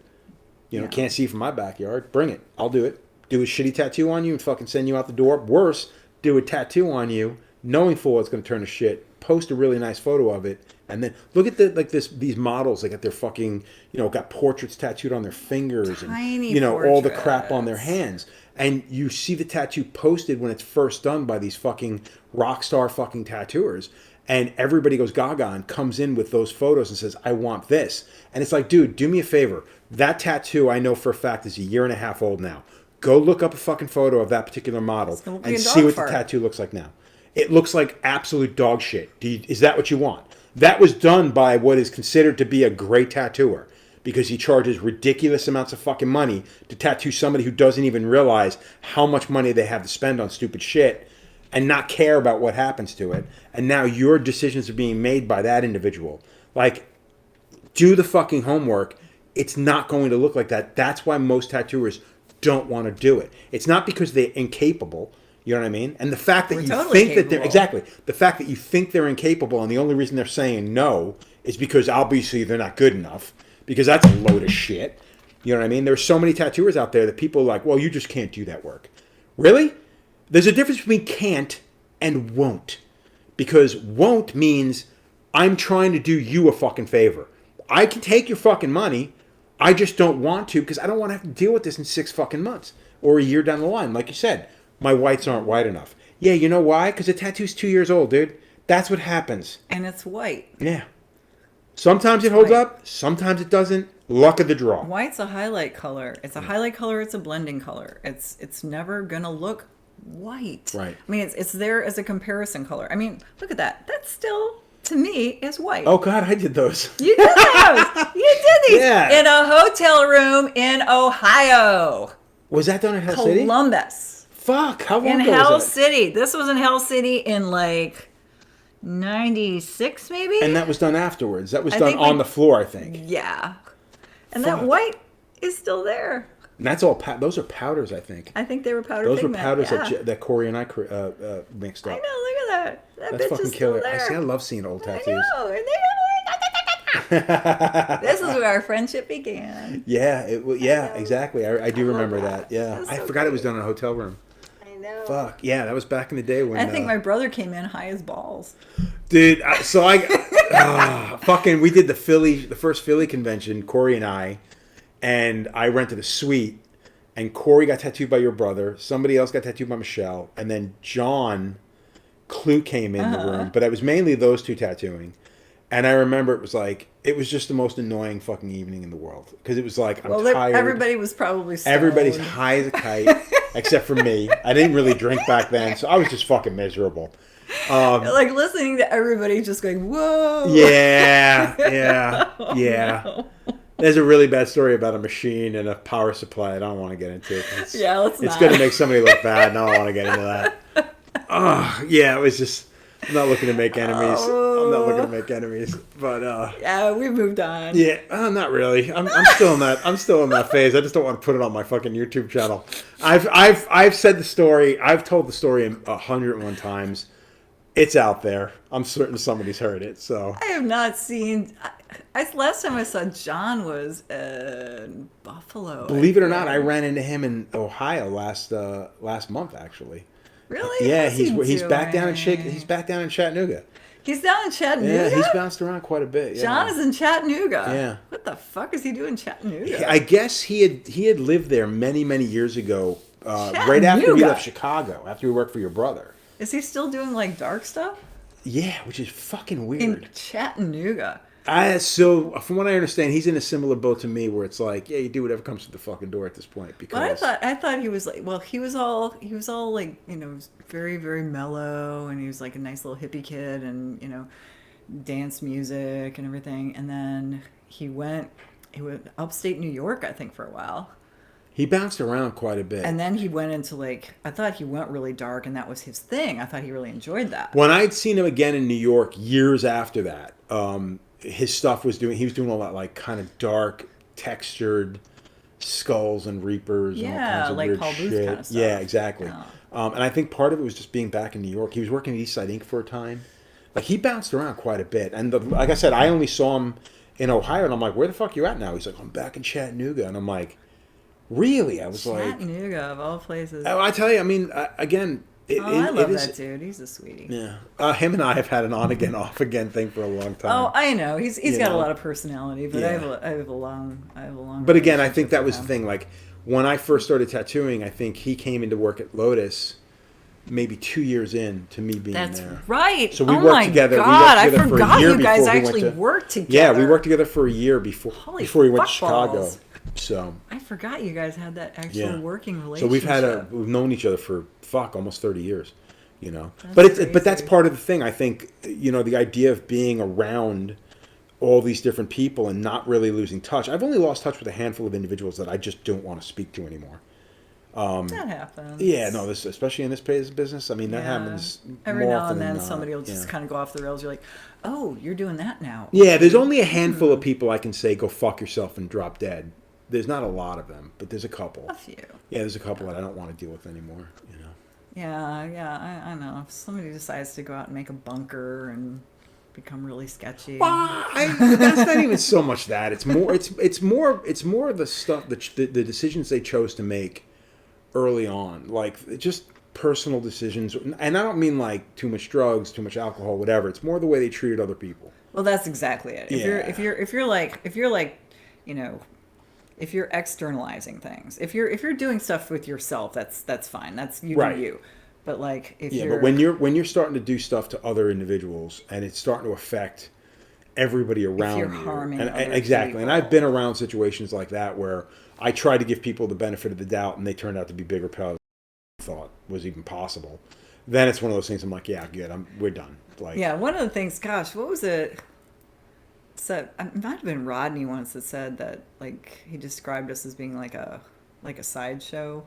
Can't see from my backyard. Bring it. I'll do it. Do a shitty tattoo on you and fucking send you out the door. Worse, do a tattoo on you, knowing full it's going to turn to shit. Post a really nice photo of it, and then look at these models. They got their fucking got portraits tattooed on their fingers,
tiny
and all the crap on their hands. And you see the tattoo posted when it's first done by these fucking rock star fucking tattooers, and everybody goes gaga and comes in with those photos and says, I want this. And it's like, dude, do me a favor. That tattoo I know for a fact is 1.5 years old now. Go look up a fucking photo of that particular model and see what the tattoo looks like now. It looks like absolute dog shit. Is that what you want? That was done by what is considered to be a great tattooer. because he charges ridiculous amounts of fucking money to tattoo somebody who doesn't even realize how much money they have to spend on stupid shit and not care about what happens to it. And now your decisions are being made by that individual. Like, do the fucking homework. It's not going to look like that. That's why most tattooers don't want to do it. It's not because they're incapable. You know what I mean? And the fact that think that they're exactly the fact that you think they're incapable, and the only reason they're saying no is because obviously they're not good enough. Because that's a load of shit. You know what I mean? There's so many tattooers out there that people are like, well, you just can't do that work. Really? There's a difference between can't and won't. Because won't means I'm trying to do you a fucking favor. I can take your fucking money. I just don't want to because I don't want to have to deal with this in 6 fucking months or a year down the line. Like you said, my whites aren't white enough. Yeah, you know why? Because the tattoo's 2 years old, dude. That's what happens.
And it's white.
Yeah. Sometimes it holds up. Sometimes it doesn't. Luck of the draw.
White's a highlight color. It's a highlight color. It's a blending color. It's never gonna look white.
Right.
I mean, it's there as a comparison color. I mean, look at that. That's still, to me, is white.
Oh God, I did those.
You did those. You did these
Yeah.
in a hotel room in Ohio.
Was that done in Hell City?
Columbus.
Fuck. How long
In
ago
Hell
was that?
City. This was in Hell City in like 96 maybe?
And that was done afterwards. That was
I
done
think
on the floor, I think.
Yeah. And
Fuck.
that white is still there.
And that's all. Those are powders, I think.
I think they were powder
Those
pigment.
were powders
yeah.
that Corey and I mixed
I
up.
know, look at that. That
That's
bitch
fucking
is
killer.
still there.
I love seeing old tattoos.
I know. This is where our friendship began.
Yeah, exactly. I do remember that. Yeah,
That's
I
so
forgot it was
great.
done in a hotel room.
I know.
Fuck yeah, that was back in the day when.
I think my brother came in high as balls.
Dude, fucking, we did the first Philly convention, Corey and I rented a suite, and Corey got tattooed by your brother, somebody else got tattooed by Michelle, and then John Clue came in the room, but it was mainly those two tattooing. And I remember it was just the most annoying fucking evening in the world. Because it was like, I'm tired.
Everybody was probably stoned.
Everybody's high as a kite, except for me. I didn't really drink back then, so I was just fucking miserable.
Like listening to everybody just going, whoa.
Yeah.
Oh, no.
There's a really bad story about a machine and a power supply I don't want to get into.
Let's
It's
not.
going to make somebody look bad, and I don't want to get into that. Yeah, it was just... I'm not looking to make enemies. But
Yeah, we moved on.
yeah, not really. I'm still in that. I'm still in that phase. I just don't want to put it on my fucking YouTube channel. I've said the story. I've told the story 101 times. It's out there. I'm certain somebody's heard it. So
I have not seen. Last time I saw John was in Buffalo.
believe it or not, I ran into him in Ohio last month actually.
Really?
Yeah,
What's he
he's back down in
doing?
He's back down in Chattanooga.
He's down in Chattanooga.
Yeah, he's bounced around quite a bit. Yeah.
John is in Chattanooga.
Yeah.
What the fuck is he doing in Chattanooga?
I guess he had lived there many years ago, right after we left Chicago, after we worked for your brother.
Is he still doing like dark stuff
Yeah, which is fucking weird.
in Chattanooga?
So from what I understand, he's in a similar boat to me, where it's like, yeah, you do whatever comes through the fucking door at this point. Because
But I thought he was like, well, he was all like, very, very mellow, and he was like a nice little hippie kid, and dance music and everything. And then he went upstate New York, I think, for a while.
he bounced around quite a bit.
And then he went into I thought he went really dark, and that was his thing. I thought he really enjoyed that.
When I'd seen him again in New York years after that, his stuff he was doing all that like kind of dark, textured skulls and reapers and all kinds of
like
weird
Paul Booth
shit.
kind of stuff.
Yeah, exactly.
Oh.
And I think part of it was just being back in New York. He was working at Eastside Ink for a time. Like, he bounced around quite a bit. And like I said, I only saw him in Ohio, and I'm like, where the fuck you at now? He's like, I'm back in Chattanooga. And I'm like, really? I was
Chattanooga, of all places.
I tell you, I mean, again...
I love that dude. He's a sweetie.
Yeah. Him and I have had an on-again, off-again thing for a long time.
Oh, I know. He's got a lot of personality, but
Yeah.
I have a long
But again, I think
relationship
that
with
was the
him.
thing. Like, when I first started tattooing, I think he came into work at Lotus maybe 2 years in to me being
That's
there.
right.
So we
oh
worked
my
together.
God,
We worked together for a
I forgot
year
you guys
before we
actually
went to-
worked together.
Yeah, we worked together for a year before we went to Chicago.
fuckballs.
So
I forgot you guys had that actual
yeah,
working
so
relationship.
we've known each other for almost 30 years.
That's
But that's
crazy.
part of the thing. I think the idea of being around all these different people and not really losing touch. I've only lost touch with a handful of individuals that I just don't want to speak to anymore.
That happens.
Yeah, no, this especially in this business. I mean, that happens
every
more
now
often
and then.
than not.
Somebody will just kind of go off the rails. You're like, oh, you're doing that now.
Yeah, there's only a handful of people I can say go fuck yourself and drop dead. There's not a lot of them, but there's a couple.
A few.
Yeah, there's a couple that I don't want to deal with anymore. You know.
Yeah, I know. If somebody decides to go out and make a bunker and become really sketchy.
That's not even so much that. It's more. It's more of the stuff, the decisions they chose to make early on, like just personal decisions. And I don't mean like too much drugs, too much alcohol, whatever. It's more the way they treated other people.
Well, that's exactly it. If you're like, you know, if you're externalizing things, if you're doing stuff with yourself, that's fine. That's you do you. But like
but when you're starting to do stuff to other individuals and it's starting to affect everybody around
you're
you,
harming
and
other
exactly,
people.
and I've been around situations like that where I try to give people the benefit of the doubt, and they turned out to be bigger pills than I thought was even possible. Then it's one of those things. I'm like, yeah, good. We're done. Like,
yeah, one of the things. Gosh, what was it? So it might have been Rodney once that said that like he described us as being like a sideshow.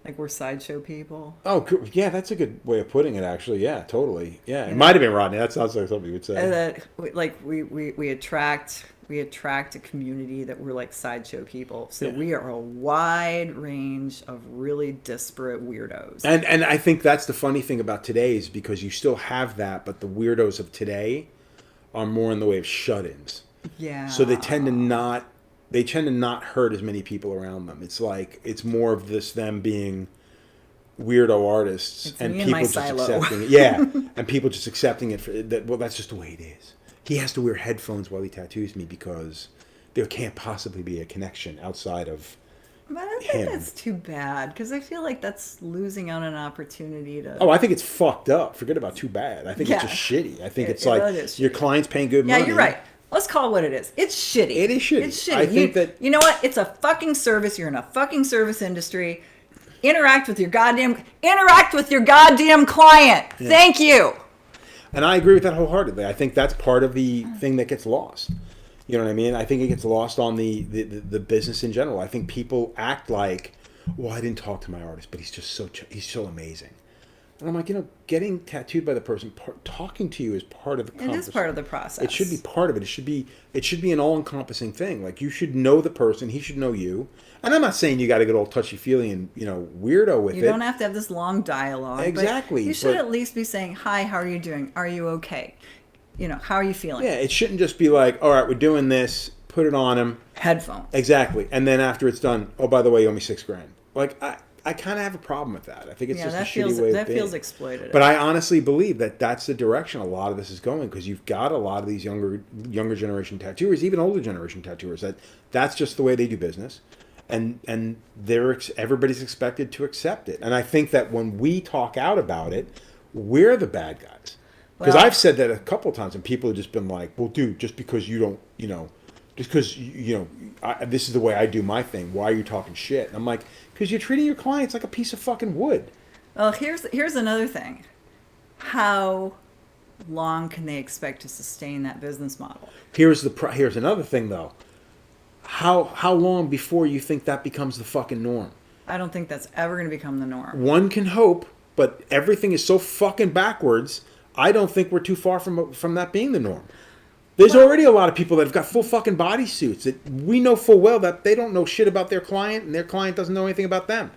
Like we're sideshow people.
Oh, yeah, that's a good way of putting it, actually. Yeah, totally. Yeah, it might have been Rodney. That sounds like something you would say.
And that, like, we attract a community that we're like sideshow people. So we are a wide range of really disparate weirdos.
And I think that's the funny thing about today is because you still have that, but the weirdos of today are more in the way of shut-ins.
Yeah.
So they tend to not hurt as many people around them. It's like it's more of them being weirdo artists
it's
and
me
people
my
just
silo.
accepting it. Yeah, and people just accepting it for that. Well, that's just the way it is. He has to wear headphones while he tattoos me because there can't possibly be a connection outside of
But I think that's too bad because I feel like that's losing out on an opportunity to.
Oh, I think it's fucked up. Forget about too bad. I think it's just shitty. I think it's like
really
your client's paying good money.
Yeah, you're right. Let's call it what it is. It's shitty.
It is shitty.
It's shitty.
I think that
you know what? It's a fucking service. You're in a fucking service industry. Interact with your goddamn client. Yeah. Thank you.
And I agree with that wholeheartedly. I think that's part of the thing that gets lost. You know what I mean? I think it gets lost on the business in general. I think people act like, well, I didn't talk to my artist, but he's so amazing. And I'm like, getting tattooed by the person, talking to you is part of the process.
It is part of the process.
It should be part of it. It should be an all-encompassing thing. Like, you should know the person. He should know you. And I'm not saying you got to get all touchy-feely and, weirdo with it.
You don't have to have this long dialogue.
Exactly.
But you should at least be saying, hi, how are you doing? Are you okay? How are you feeling?
Yeah, it shouldn't just be like, all right, we're doing this, put it on him.
Headphones.
Exactly. And then after it's done, oh, by the way, you owe me $6,000. Like, I kind of have a problem with that. I think it's just a shitty way of being.
That feels exploitative.
But I honestly believe that that's the direction a lot of this is going because you've got a lot of these younger generation tattooers, even older generation tattooers, that's just the way they do business. And everybody's expected to accept it. And I think that when we talk out about it, we're the bad guys. Because I've said that a couple of times, and people have just been like, well, dude, just because you don't, just because, this is the way I do my thing, why are you talking shit? And I'm like, because you're treating your clients like a piece of fucking wood.
Well, here's another thing. How long can they expect to sustain that business model?
Here's another thing, though. How long before you think that becomes the fucking norm?
I don't think that's ever going to become the norm.
One can hope, but everything is so fucking backwards. I don't think we're too far from that being the norm. There's already a lot of people that have got full fucking bodysuits that we know full well that they don't know shit about their client and their client doesn't know anything about them,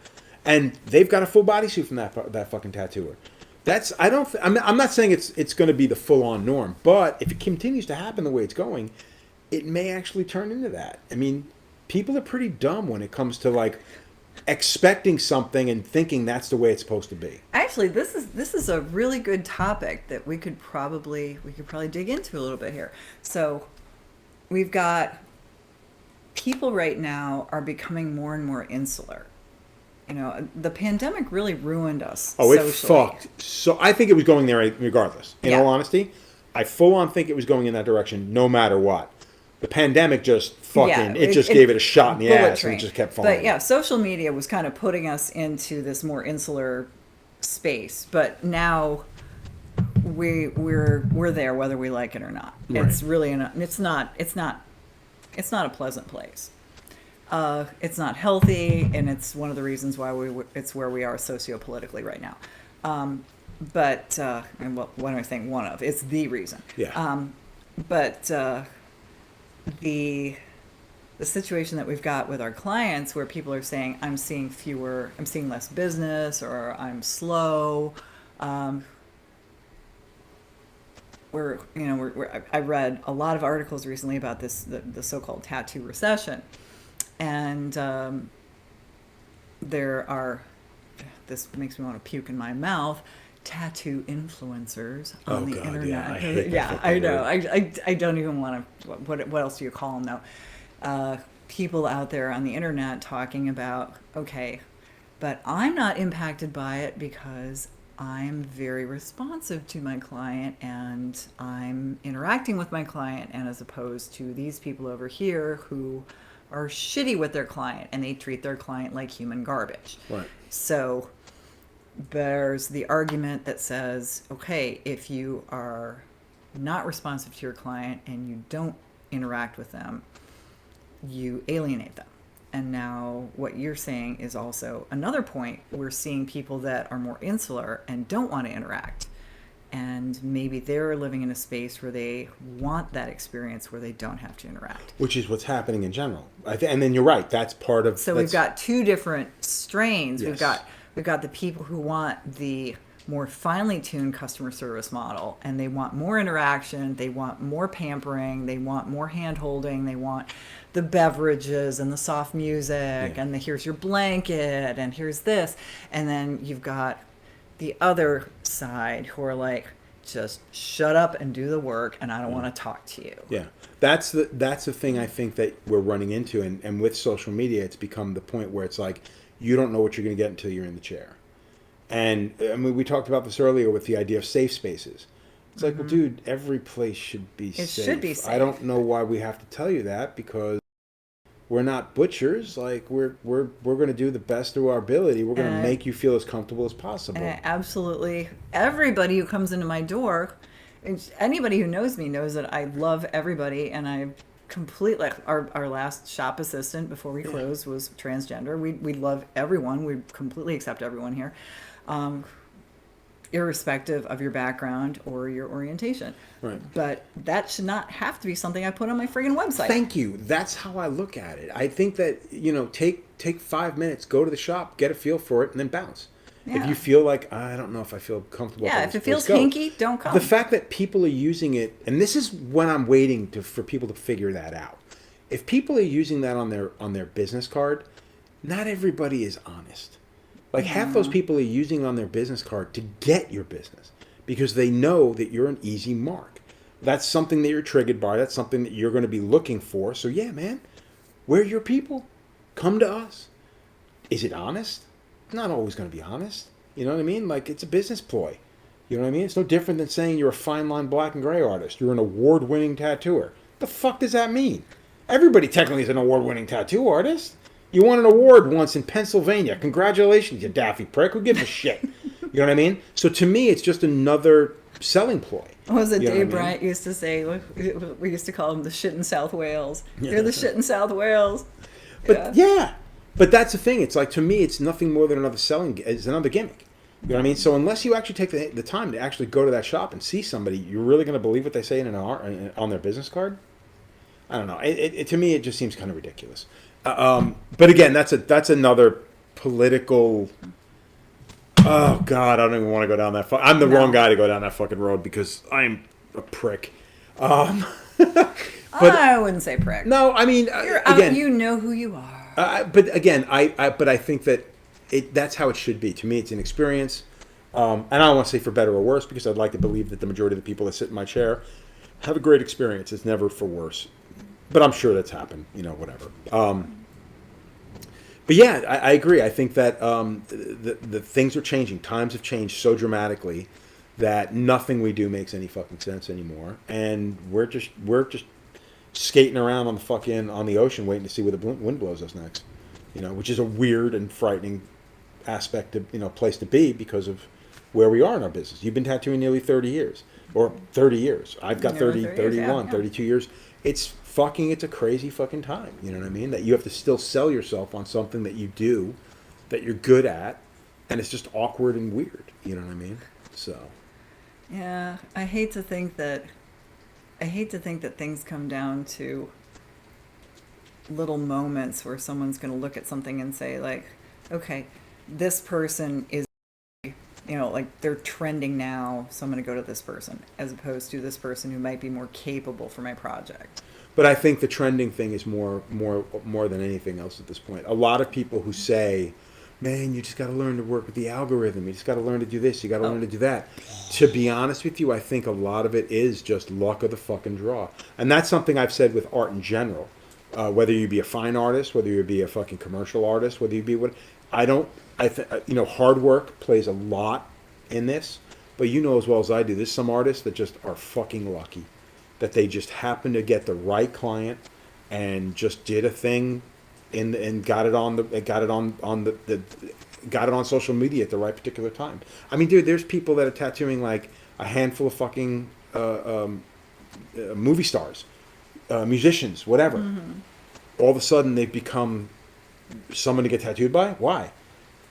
and they've got a full bodysuit from that fucking tattooer. I'm not saying it's going to be the full on norm, but if it continues to happen the way it's going, it may actually turn into that. I mean, people are pretty dumb when it comes to like expecting something and thinking that's the way it's supposed to be.
Actually, this is a really good topic that we could probably dig into a little bit here. So we've got people right now are becoming more and more insular. The pandemic really ruined us.
Oh,
socially.
It fucked. So I think it was going there regardless. In all honesty, I full on think it was going in that direction no matter what. The pandemic just fucking, it just gave it a shot in the ass and it just kept falling.
But yeah, social media was kind of putting us into this more insular space. But now we're there whether we like it or not.
Right.
It's really it's not a pleasant place. It's not healthy, and it's one of the reasons why it's where we are sociopolitically right now. And what am I saying? One of, it's the reason.
Yeah.
But the situation that we've got with our clients, where people are saying, I'm seeing less business, or I'm slow. I read a lot of articles recently about the so-called tattoo recession, and there are, this makes me want to puke in my mouth, tattoo influencers on the internet.
Yeah,
I know. I don't even want to. What else do you call them though? People out there on the internet talking about, okay, but I'm not impacted by it because I'm very responsive to my client and I'm interacting with my client, and as opposed to these people over here who are shitty with their client and they treat their client like human garbage.
Right.
So there's the argument that says, okay, if you are not responsive to your client and you don't interact with them, you alienate them. And now what you're saying is also another point. We're seeing people that are more insular and don't want to interact. And maybe they're living in a space where they want that experience where they don't have to interact.
Which is what's happening in general. And then you're right. That's part of...
So we've got two different strains.
Yes.
We've got the people who want the more finely tuned customer service model, and they want more interaction, they want more pampering, they want more hand holding, they want the beverages and the soft music, and the here's your blanket and here's this. And then you've got the other side who are like, just shut up and do the work, and I don't want to talk to you.
Yeah. That's the thing I think that we're running into, and with social media it's become the point where it's like you don't know what you're going to get until you're in the chair. And I mean, we talked about this earlier with the idea of safe spaces. It's like, well, dude, every place should be safe.
It should be safe.
I don't know why we have to tell you that, because we're not butchers. Like, we're going to do the best of our ability. We're going to make you feel as comfortable as possible.
Absolutely. Everybody who comes into my door, anybody who knows me knows that I love everybody, and I completely, our last shop assistant before we closed was transgender. We love everyone. We completely accept everyone here. Irrespective of your background or your orientation.
Right.
But that should not have to be something I put on my friggin' website.
Thank you. That's how I look at it. I think that, take 5 minutes, go to the shop, get a feel for it, and then bounce. Yeah. If you feel like, I don't know if I feel comfortable.
Yeah, if it feels hinky, don't come.
The fact that people are using it, and this is when I'm waiting for people to figure that out. If people are using that on their business card, not everybody is honest. Like half those people are using on their business card to get your business because they know that you're an easy mark. That's something that you're triggered by. That's something that you're going to be looking for. So yeah, man, we're your people. Come to us. Is it honest? It's not always going to be honest. You know what I mean? Like, it's a business ploy. You know what I mean? It's no different than saying you're a fine line black and gray artist. You're an award-winning tattooer. The fuck does that mean? Everybody technically is an award-winning tattoo artist. You won an award once in Pennsylvania. Congratulations, you daffy prick. Who gives a shit? You know what I mean? So to me, it's just another selling ploy.
What was it Dave Bryant used to say? We used to call them the shit in South Wales. Yeah. You're the shit in South Wales.
But yeah. But that's the thing. It's like, to me, it's nothing more than it's another gimmick. You know what I mean? So unless you actually take the time to actually go to that shop and see somebody, you're really going to believe what they say on their business card? I don't know. To me, it just seems kind of ridiculous. But again, that's another political. Oh God, I don't even want to go down that. I'm the wrong guy to go down that fucking road because I'm a prick. But
I wouldn't say prick.
No, I mean,
again, you know who you are.
But again, I think that that's how it should be. To me, it's an experience, and I don't want to say for better or worse because I'd like to believe that the majority of the people that sit in my chair have a great experience. It's never for worse. But I'm sure that's happened, whatever. But yeah, I agree. I think that the things are changing. Times have changed so dramatically that nothing we do makes any fucking sense anymore. And we're just skating around on the ocean waiting to see where the wind blows us next. Which is a weird and frightening aspect of, place to be because of where we are in our business. You've been tattooing nearly 30 years. Or 30 years. I've got 30, 31, 32 years. It's a crazy fucking time. You know what I mean? That you have to still sell yourself on something that you do, that you're good at, and it's just awkward and weird. You know what I mean? So.
Yeah, I hate to think that things come down to little moments where someone's going to look at something and say, like, okay, this person is, like they're trending now, so I'm going to go to this person, as opposed to this person who might be more capable for my project.
But I think the trending thing is more than anything else at this point. A lot of people who say, man, you just got to learn to work with the algorithm. You just got to learn to do this. You got to learn to do that. To be honest with you, I think a lot of it is just luck of the fucking draw. And that's something I've said with art in general. Whether you be a fine artist, whether you be a fucking commercial artist, whether you be what, hard work plays a lot in this, but you know as well as I do, there's some artists that just are fucking lucky, that they just happen to get the right client and just did a thing and got it on social media at the right particular time. I mean, dude, there's people that are tattooing like a handful of fucking movie stars, musicians, whatever. Mm-hmm. All of a sudden, they've become someone to get tattooed by. Why?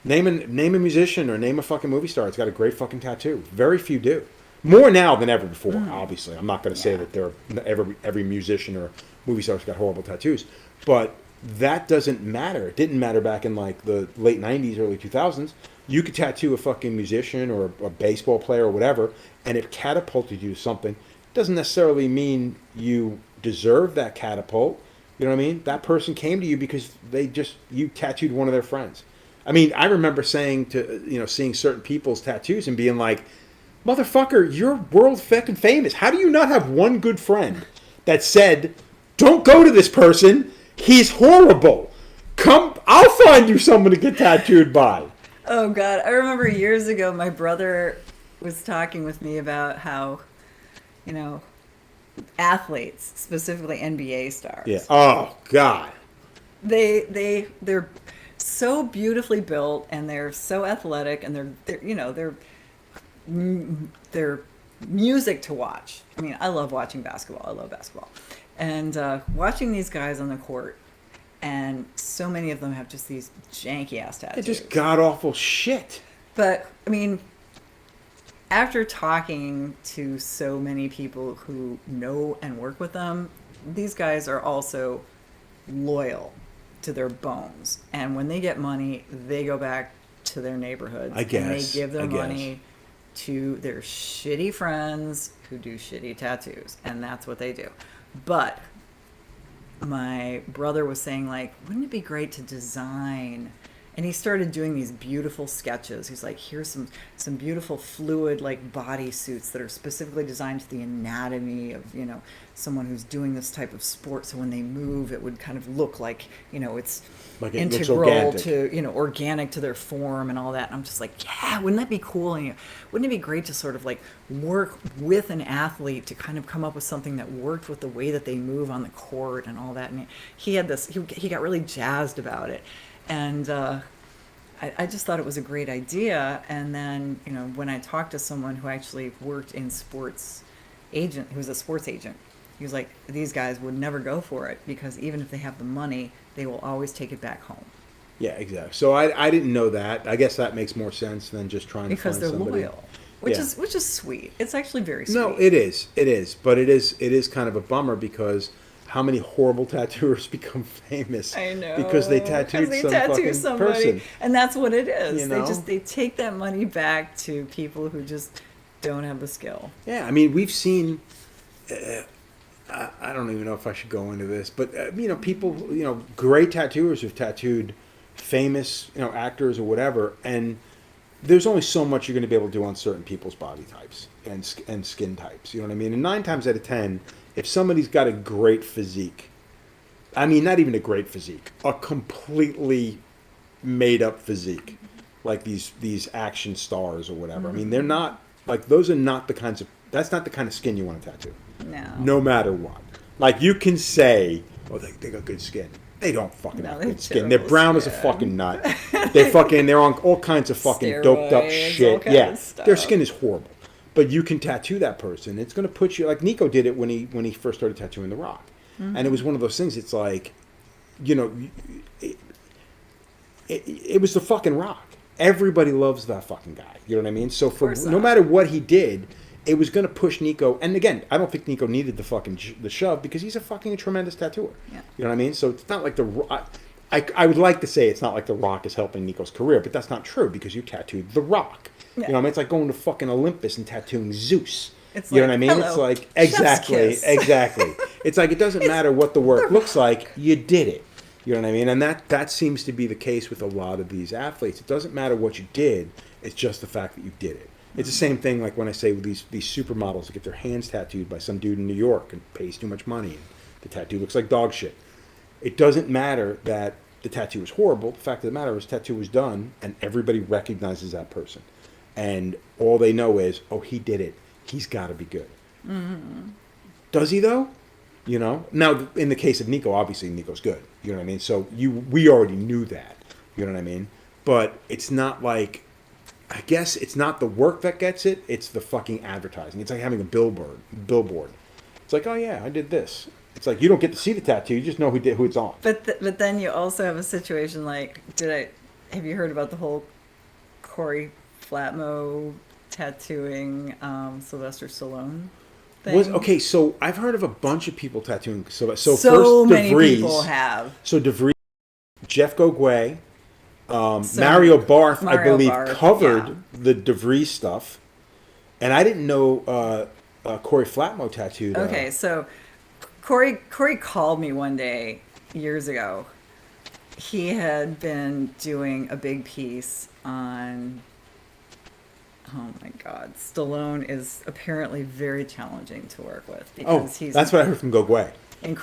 Name a musician or name a fucking movie star. It's got a great fucking tattoo. Very few do. More now than ever before. Obviously, I'm not going to say that every musician or movie star's got horrible tattoos, but that doesn't matter. It didn't matter back in like the late 90s, early 2000s. You could tattoo a fucking musician or a baseball player or whatever, and it catapulted you to something. It doesn't necessarily mean you deserve that catapult. You know what I mean? That person came to you because you tattooed one of their friends. I mean, I remember seeing certain people's tattoos and being like, motherfucker, you're world fucking famous. How do you not have one good friend that said, don't go to this person, he's horrible. Come, I'll find you someone to get tattooed by.
Oh, God. I remember years ago, my brother was talking with me about how, athletes, specifically NBA stars.
Yeah. Oh, God.
They're so beautifully built, and they're so athletic, and they're music to watch. I mean, I love watching basketball. I love basketball. And watching these guys on the court, and so many of them have just these janky-ass tattoos.
They're just god-awful shit.
But, I mean, after talking to so many people who know and work with them, these guys are also loyal to their bones. And when they get money, they go back to their neighborhoods. And they give their money to their shitty friends who do shitty tattoos. And that's what they do. But my brother was saying, like, wouldn't it be great to design? And he started doing these beautiful sketches. He's like, here's some beautiful fluid, like, body suits that are specifically designed to the anatomy of, someone who's doing this type of sport. So when they move, it would kind of look like, it's like it integral to, organic to their form and all that. And I'm just like, yeah, wouldn't that be cool? And wouldn't it be great to sort of like work with an athlete to kind of come up with something that worked with the way that they move on the court and all that? And he had this, he got really jazzed about it. And I just thought it was a great idea. And then, when I talked to someone who actually worked in who was a sports agent, he was like, these guys would never go for it because even if they have the money, they will always take it back home.
Yeah, exactly. So I didn't know that. I guess that makes more sense than just trying to find somebody.
Because they're loyal. Which is sweet. It's actually very sweet.
No, it is. But it is kind of a bummer because how many horrible tattooers become famous?
I know.
Because they tattooed somebody. Person.
And that's what it is. They take that money back to people who just don't have the skill.
Yeah, I mean, we've seen I don't even know if I should go into this, but people, great tattooers who've tattooed famous, actors or whatever, and there's only so much you're going to be able to do on certain people's body types and skin types. You know what I mean? And 9 times out of 10, if somebody's got a great physique, I mean, not even a great physique, a completely made up physique, like these action stars or whatever. Mm-hmm. I mean, they're not like those are not the kinds of that's not the kind of skin you want to tattoo.
No.
No matter what. Like you can say, oh, they got good skin. They don't fucking
No,
have
they're
good skin. They're
terrible
brown as a
skin.
fucking nut. They're on all kinds of fucking doped up
Steroids, all
shit.
kinds
Yeah,
of stuff.
their skin is horrible. But you can tattoo that person. It's going to put you, like Nico did it when he first started tattooing The Rock.
Mm-hmm.
And it was one of those things, it's like, you know, it was the fucking Rock. Everybody loves that fucking guy. You know what I mean? So for no matter what he did, it was going to push Nico. And again, I don't think Nico needed the fucking the shove because he's a fucking tremendous tattooer.
Yeah.
You know what I mean? So it's not like I would like to say it's not like The Rock is helping Nico's career, but that's not true because you tattooed The Rock.
Yeah.
You know what I mean? It's like going to fucking Olympus and tattooing Zeus.
It's
you know
like,
what I mean?
hello,
It's like
chef's
exactly. It's like it doesn't matter what the work looks like, you did it. You know what I mean? And that seems to be the case with a lot of these athletes. It doesn't matter what you did, it's just the fact that you did it. It's the same thing like when I say with these supermodels that get their hands tattooed by some dude in New York and pays too much money and the tattoo looks like dog shit. It doesn't matter that the tattoo was horrible. The fact of the matter is tattoo was done and everybody recognizes that person. And all they know is, oh, he did it. He's got to be good. Mm-hmm. Does he though? You know? Now, in the case of Nico, obviously Nico's good. You know what I mean? So we already knew that. You know what I mean? But it's not like, I guess it's not the work that gets it. It's the fucking advertising. It's like having a billboard. It's like, oh yeah, I did this. It's like you don't get to see the tattoo. You just know who it's on.
But then you also have a situation like, have you heard about the whole Corey Flatmo tattooing Sylvester Stallone thing?
So I've heard of a bunch of people tattooing. So first
many
DeVries,
people have.
So DeVries, Jeff Gogwe, Mario Barth, I believe, covered the DeVries stuff, and I didn't know Corey Flatmo tattooed.
Okay, so Corey called me one day years ago. He had been doing a big piece on. Oh my God, Stallone is apparently very challenging to work with because he's.
That's what I heard from Gogwe.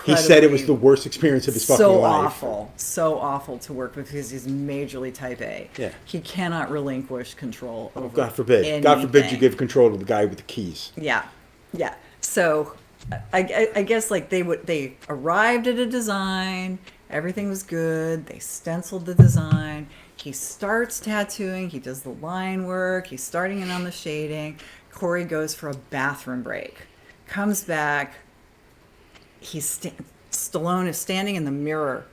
He said it was the worst experience of his fucking life.
So awful to work with because he's majorly type A.
Yeah.
He cannot relinquish control over
God forbid.
anything.
God forbid you give control to the guy with the keys.
Yeah. So I guess like they arrived at a design, everything was good, they stenciled the design. He starts tattooing, he does the line work, he's starting in on the shading. Corey goes for a bathroom break, comes back. Stallone is standing in the mirror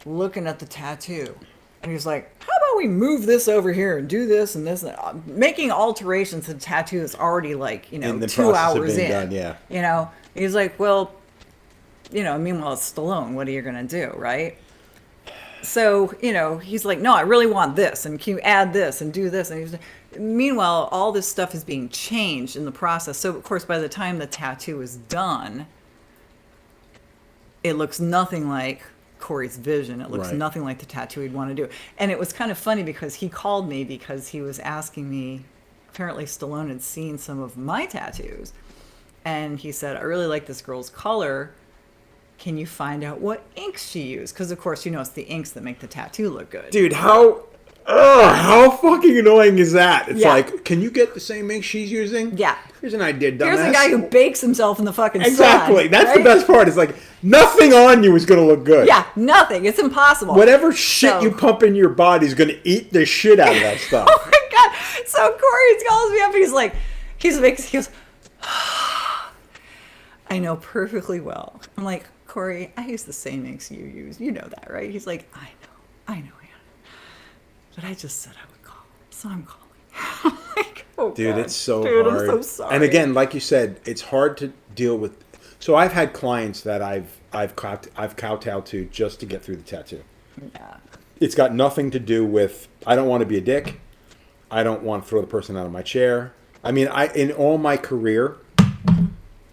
looking at the tattoo. And he's like, how about we move this over here and do this and this, and making alterations to the tattoo that's already like, 2 hours in.
Done, yeah.
He's like, well, meanwhile it's Stallone. What are you going to do, right? So, he's like, no, I really want this. And can you add this and do this? And meanwhile, all this stuff is being changed in the process. So, of course, by the time the tattoo is done, it looks nothing like Corey's vision. It looks nothing like the tattoo he'd want to do. And it was kind of funny because he called me because he was asking me, apparently Stallone had seen some of my tattoos. And he said, I really like this girl's color. Can you find out what inks she used? Because, of course, it's the inks that make the tattoo look good.
Dude, how fucking annoying is that? It's like, can you get the same ink she's using?
Yeah.
Here's an idea, dumbass.
Here's a guy who bakes himself in the fucking sun.
Exactly. That's
right?
the best part. It's like, nothing on you is going to look good.
Yeah, nothing. It's impossible.
Whatever shit you pump into your body is going to eat the shit out of that stuff.
Oh my God. So Corey calls me up and he's like, he goes, I know perfectly well. I'm like, Corey, I use the same inks you use. You know that, right? He's like, I know, Anna. But I just said I would call. So I'm calling. I'm like, oh
Dude,
God.
it's so
Dude,
hard.
I'm so sorry.
And again, like you said, it's hard to deal with. So I've had clients that I've kowtowed to just to get through the tattoo.
Yeah.
It's got nothing to do with, I don't want to be a dick. I don't want to throw the person out of my chair. I mean, in all my career,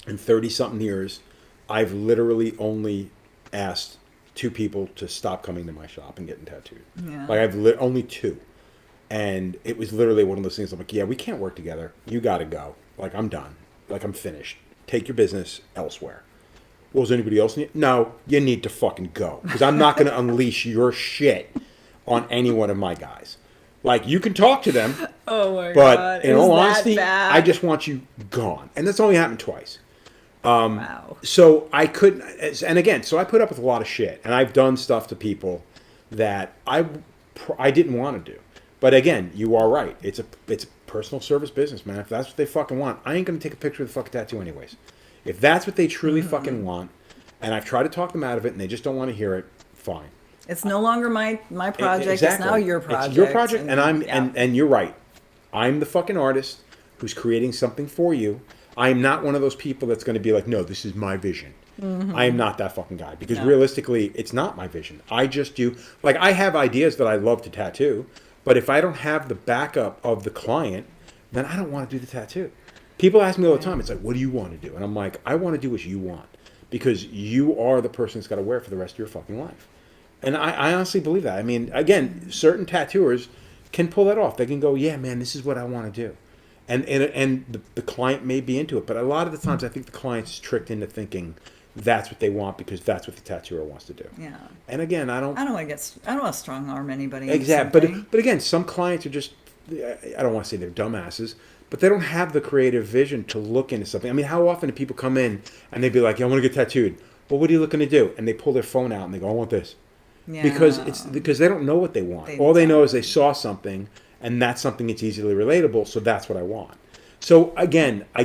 in 30-something years, I've literally only asked 2 people to stop coming to my shop and getting tattooed.
Yeah.
Like, only 2. And it was literally one of those things I'm like, yeah, we can't work together. You got to go. Like, I'm done. Like, I'm finished. Take your business elsewhere. Well, does anybody else need? No, you need to fucking go. Because I'm not going to unleash your shit on any one of my guys. Like, you can talk to them.
Oh, my God.
But in all honesty,
bad?
I just want you gone. And that's only happened twice.
Wow.
So I couldn't, and again, so I put up with a lot of shit, and I've done stuff to people that I didn't want to do. But again, you are right. It's a personal service business, man. If that's what they fucking want, I ain't gonna take a picture of the fucking tattoo anyways. If that's what they truly fucking want, and I've tried to talk them out of it, and they just don't want to hear it, fine.
It's no longer my project.
Exactly.
It's now your project.
It's your project, and you're right. I'm the fucking artist who's creating something for you. I am not one of those people that's going to be like, no, this is my vision. I am not that fucking guy, because realistically, it's not my vision. I just do, like, I have ideas that I love to tattoo, but if I don't have the backup of the client, then I don't want to do the tattoo. People ask me all the time, it's like, what do you want to do? And I'm like, I want to do what you want, because you are the person that's got to wear it for the rest of your fucking life. And I honestly believe that. I mean, again, certain tattooers can pull that off. They can go, yeah, man, this is what I want to do. And the client may be into it. But a lot of the times, I think the client's tricked into thinking that's what they want because that's what the tattooer wants to do.
Yeah.
And again, I don't want
to strong arm anybody.
Exactly. But again, some clients are just, I don't want to say they're dumbasses, but they don't have the creative vision to look into something. I mean, how often do people come in and they'd be like, yeah, I want to get tattooed. Well, what are you looking to do? And they pull their phone out and they go, I want this. Yeah. Because they don't know what they want. All they know is they saw something, and that's something that's easily relatable, so that's what I want. So again, I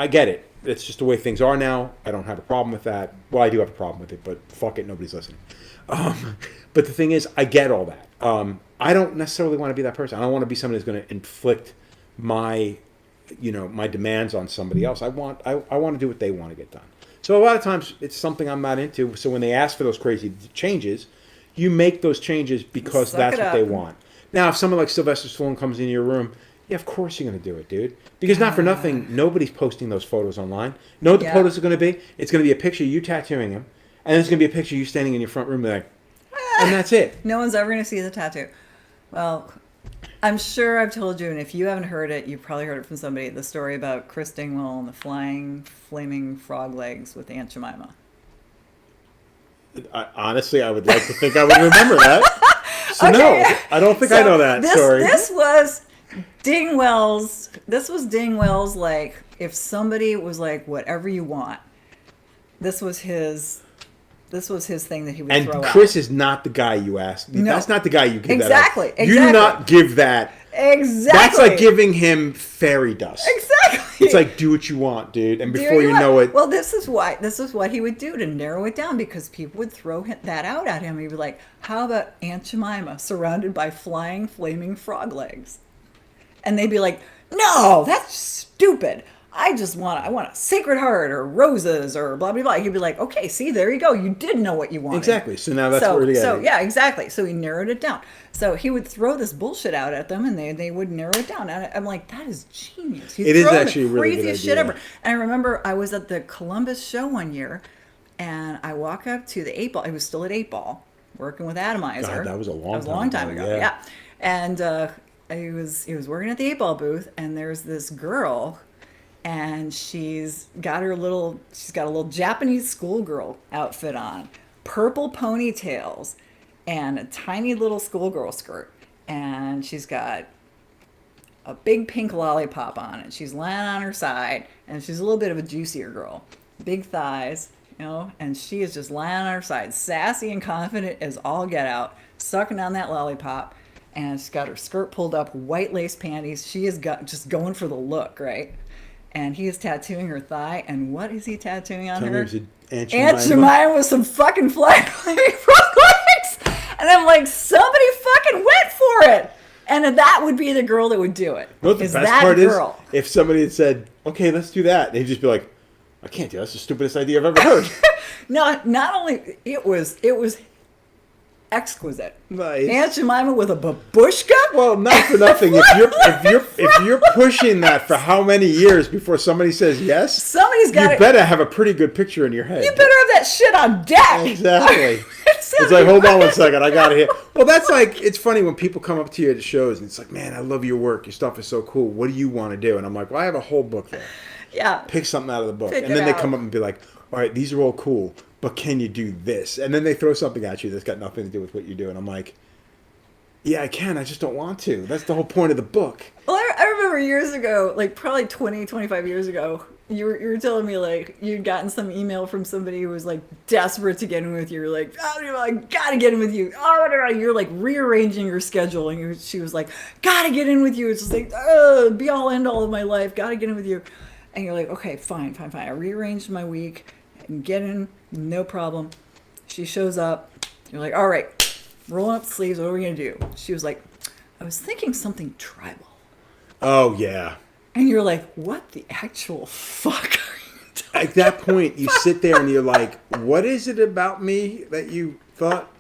get it. It's just the way things are now. I don't have a problem with that. Well, I do have a problem with it, but fuck it, nobody's listening. But the thing is, I get all that. I don't necessarily want to be that person. I don't want to be somebody who's going to inflict my demands on somebody else. I want to do what they want to get done. So a lot of times it's something I'm not into. So when they ask for those crazy changes, you make those changes because that's what they want. Now, if someone like Sylvester Stallone comes into your room, yeah, of course you're going to do it, dude. Because not for nothing, nobody's posting those photos online. You know what the photos are going to be? It's going to be a picture of you tattooing him, and it's going to be a picture of you standing in your front room like, and that's it.
No one's ever going to see the tattoo. Well, I'm sure I've told you, and if you haven't heard it, you've probably heard it from somebody, the story about Chris Dingwall and the flying, flaming frog legs with Aunt Jemima.
Honestly, I would like to think I would remember that. So okay. No, I don't think I know that story.
This was Dingwell's. This was Dingwell's. Like, if somebody was like, "Whatever you want," this was his thing that he would throw out.
And Chris is not the guy you asked. No. That's not the guy you give
exactly,
that out. You do not give that.
Exactly.
That's like giving him fairy dust.
Exactly.
It's like, do what you want, dude. And before you know it.
Well, this is what he would do to narrow it down, because people would throw that out at him. He'd be like, how about Aunt Jemima surrounded by flying, flaming frog legs? And they'd be like, no, that's stupid. I want a Sacred Heart or roses or blah, blah, blah. He'd be like, okay, see, there you go. You did know what you wanted.
Exactly. So now that's where
yeah, exactly. So he narrowed it down. So he would throw this bullshit out at them, and they would narrow it down. And I'm like, that is genius.
It is actually the really craziest shit ever.
And I remember I was at the Columbus show one year, and I walk up to the 8 Ball. I was still at 8 Ball, working with Atomizer.
God, that was a long time ago.
Yeah. And he was working at the 8 Ball booth, and there's this girl. And she's got a little Japanese schoolgirl outfit on, purple ponytails, and a tiny little schoolgirl skirt. And she's got a big pink lollipop on it. She's laying on her side, and she's a little bit of a juicier girl. Big thighs, and she is just laying on her side, sassy and confident as all get out, sucking on that lollipop. And she's got her skirt pulled up, white lace panties. She is just going for the look, right? And he is tattooing her thigh, and what is he tattooing on her? Aunt Jemima with some fucking flying frog legs. And I'm like, somebody fucking went for it. And that would be the girl that would do it.
No, the best part is, if somebody had said, okay, let's do that, they'd just be like, I can't do that. That's the stupidest idea I've ever heard.
No, not only, it was exquisite.
Nice.
Aunt Jemima with a babushka?
Well, not for nothing. if you're pushing that for how many years before somebody says yes,
somebody's got
you better have a pretty good picture in your head.
You better have that shit on deck.
Exactly. It's like, hold on 1 second, I got it here. Well, that's like, it's funny when people come up to you at the shows and it's like, man, I love your work. Your stuff is so cool. What do you want to do? And I'm like, well, I have a whole book there.
Yeah.
Pick something out of the book. And then they come up and be like, all right, these are all cool, but can you do this? And then they throw something at you that's got nothing to do with what you do. And I'm like, yeah, I can. I just don't want to. That's the whole point of the book.
Well, I remember years ago, like probably 20, 25 years ago, you were telling me like you'd gotten some email from somebody who was like desperate to get in with you. You're like, oh, I gotta get in with you. Oh, you're like rearranging your schedule, and she was like, gotta get in with you. It's just like, be all end all of my life. Gotta get in with you, and you're like, okay, fine. I rearranged my week and get in, no problem. She shows up. You're like, all right, rolling up the sleeves. What are we gonna do? She was like, I was thinking something tribal.
Oh yeah.
And you're like, what the actual fuck are you talking
At that point, you sit there and you're like, what is it about me that you thought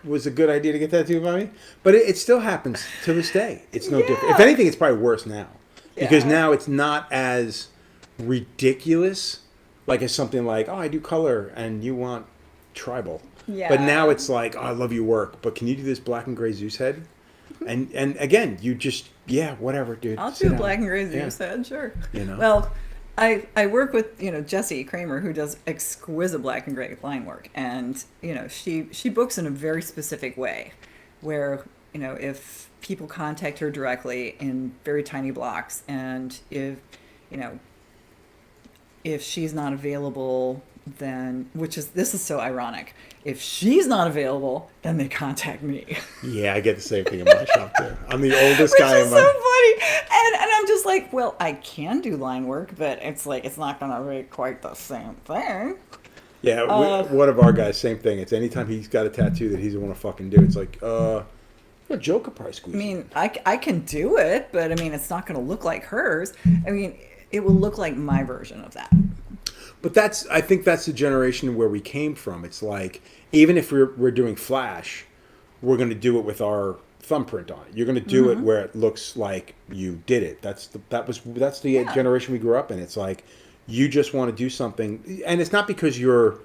was a good idea to get tattooed by me? But it still happens to this day. It's no different. If anything, it's probably worse now. Because now it's not as ridiculous like as something like, oh, I do color and you want tribal.
Yeah.
But now it's like, oh, I love your work, but can you do this black and gray Zeus head? And again, you just, whatever, dude.
I'll do a black and gray Zeus head, sure.
You know?
Well, I work with, Jessie Kramer, who does exquisite black and gray line work. And, she books in a very specific way where, if people contact her directly in very tiny blocks, and if she's not available, then, this is so ironic. If she's not available, then they contact me.
Yeah, I get the same thing in my shop too. I'm the oldest guy in my...
Which is so funny. And I'm just like, well, I can do line work, but it's like, it's not going to be quite the same thing.
Yeah, one of our guys, same thing. It's anytime he's got a tattoo that he doesn't want to fucking do, it's like, Joe could probably squeeze.
I mean, I can do it, but I mean, it's not going to look like hers. I mean, it will look like my version of that.
But I think that's the generation where we came from. It's like, even if we're doing Flash, we're going to do it with our thumbprint on it. You're going to do it where it looks like you did it. That's the generation we grew up in. It's like, you just want to do something, and it's not because you're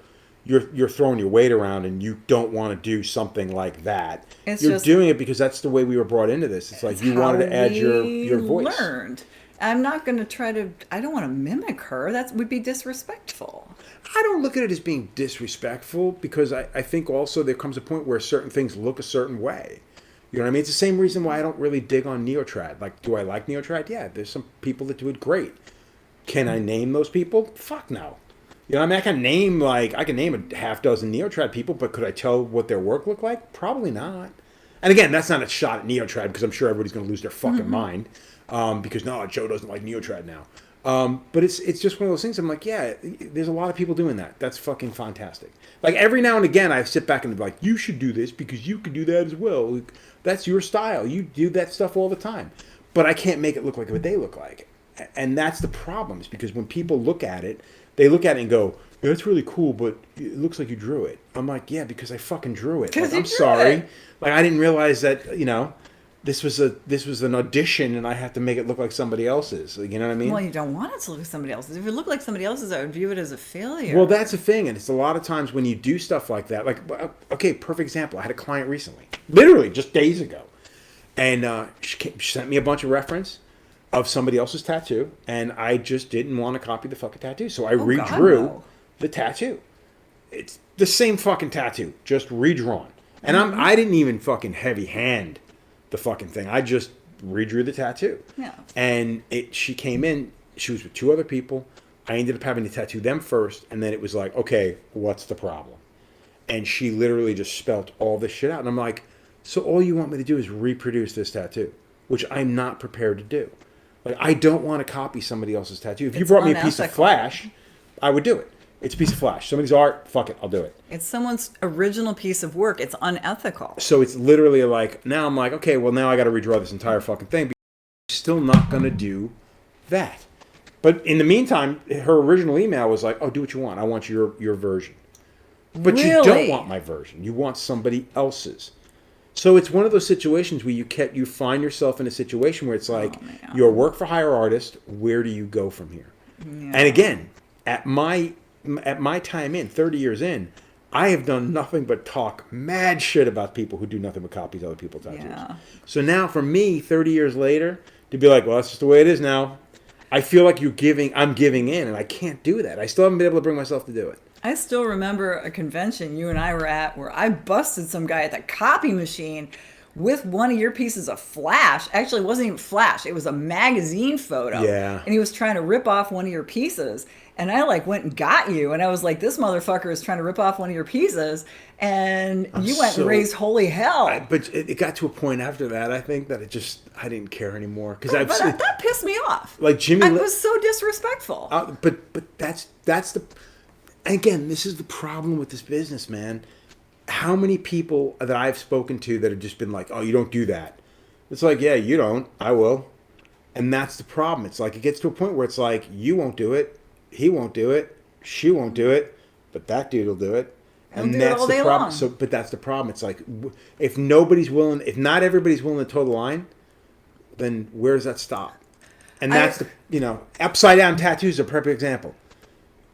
throwing your weight around and you don't want to do something like that. You're doing it because that's the way we were brought into this. It's like you wanted to add your voice.
Learned. I'm not going to I don't want to mimic her. That would be disrespectful.
I don't look at it as being disrespectful because I think also there comes a point where certain things look a certain way. You know what I mean? It's the same reason why I don't really dig on Neotrad. Like, do I like Neotrad? Yeah, there's some people that do it great. Can I name those people? Fuck no. You know what I mean? I can name a half dozen Neotrad people, but could I tell what their work looked like? Probably not. And again, that's not a shot at Neotrad because I'm sure everybody's going to lose their fucking mind. Because no, Joe doesn't like Neotrad now. But it's just one of those things. I'm like, yeah, there's a lot of people doing that. That's fucking fantastic. Like every now and again, I sit back and be like, you should do this because you could do that as well. That's your style. You do that stuff all the time. But I can't make it look like what they look like. And that's the problem, is because when people look at it, they look at it and go, yeah, that's really cool, but it looks like you drew it. I'm like, yeah, because I fucking drew it. Like, I'm sorry. Like, I didn't realize that, this was an audition and I have to make it look like somebody else's. You know what I mean?
Well, you don't want it to look like somebody else's. If it looked like somebody else's, I would view it as a failure.
Well, that's the thing. And it's a lot of times when you do stuff like that. Like, okay, perfect example. I had a client recently, literally just days ago. And she sent me a bunch of reference of somebody else's tattoo. And I just didn't want to copy the fucking tattoo. So I redrew the tattoo. It's the same fucking tattoo, just redrawn. And I didn't even fucking heavy hand the fucking thing. I just redrew the tattoo.
Yeah.
And she came in, she was with two other people. I ended up having to tattoo them first, and then it was like, okay, what's the problem? And she literally just spelt all this shit out. And I'm like, so all you want me to do is reproduce this tattoo, which I'm not prepared to do. Like, I don't want to copy somebody else's tattoo. If you brought me a piece of Flash, I would do it. It's a piece of Flash. Somebody's art, fuck it, I'll do it.
It's someone's original piece of work. It's unethical.
So it's literally like, now I'm like, okay, well, now I got to redraw this entire fucking thing. Because I'm still not going to do that. But in the meantime, her original email was like, oh, do what you want. I want your version. But
really?
You don't want my version. You want somebody else's. So it's one of those situations where you find yourself in a situation where it's like, you're a work for hire artist. Where do you go from here? Yeah. And again, at my time in, 30 years in, I have done nothing but talk mad shit about people who do nothing but copies other people's tattoos. Yeah. So now for me, 30 years later, to be like, well, that's just the way it is now. I feel like I'm giving in, and I can't do that. I still haven't been able to bring myself to do it.
I still remember a convention you and I were at where I busted some guy at the copy machine with one of your pieces of flash. Actually, it wasn't even flash. It was a magazine photo.
Yeah.
And he was trying to rip off one of your pieces. And I like went and got you. And I was like, this motherfucker is trying to rip off one of your pieces. And you went and raised holy hell.
But it got to a point after that, I think, that I didn't care anymore. Because
that pissed me off.
Like Jimmy...
It was so disrespectful.
But that's the... Again, this is the problem with this business, man. How many people that I've spoken to that have just been like, oh, you don't do that. It's like, yeah, you don't. I will. And that's the problem. It's like, it gets to a point where it's like, you won't do it. He won't do it. She won't do it. But that dude will do it. And that's the problem. So, but that's the problem. It's like, if nobody's willing, if not everybody's willing to toe the line, then where does that stop? And that's upside down tattoos are a perfect example.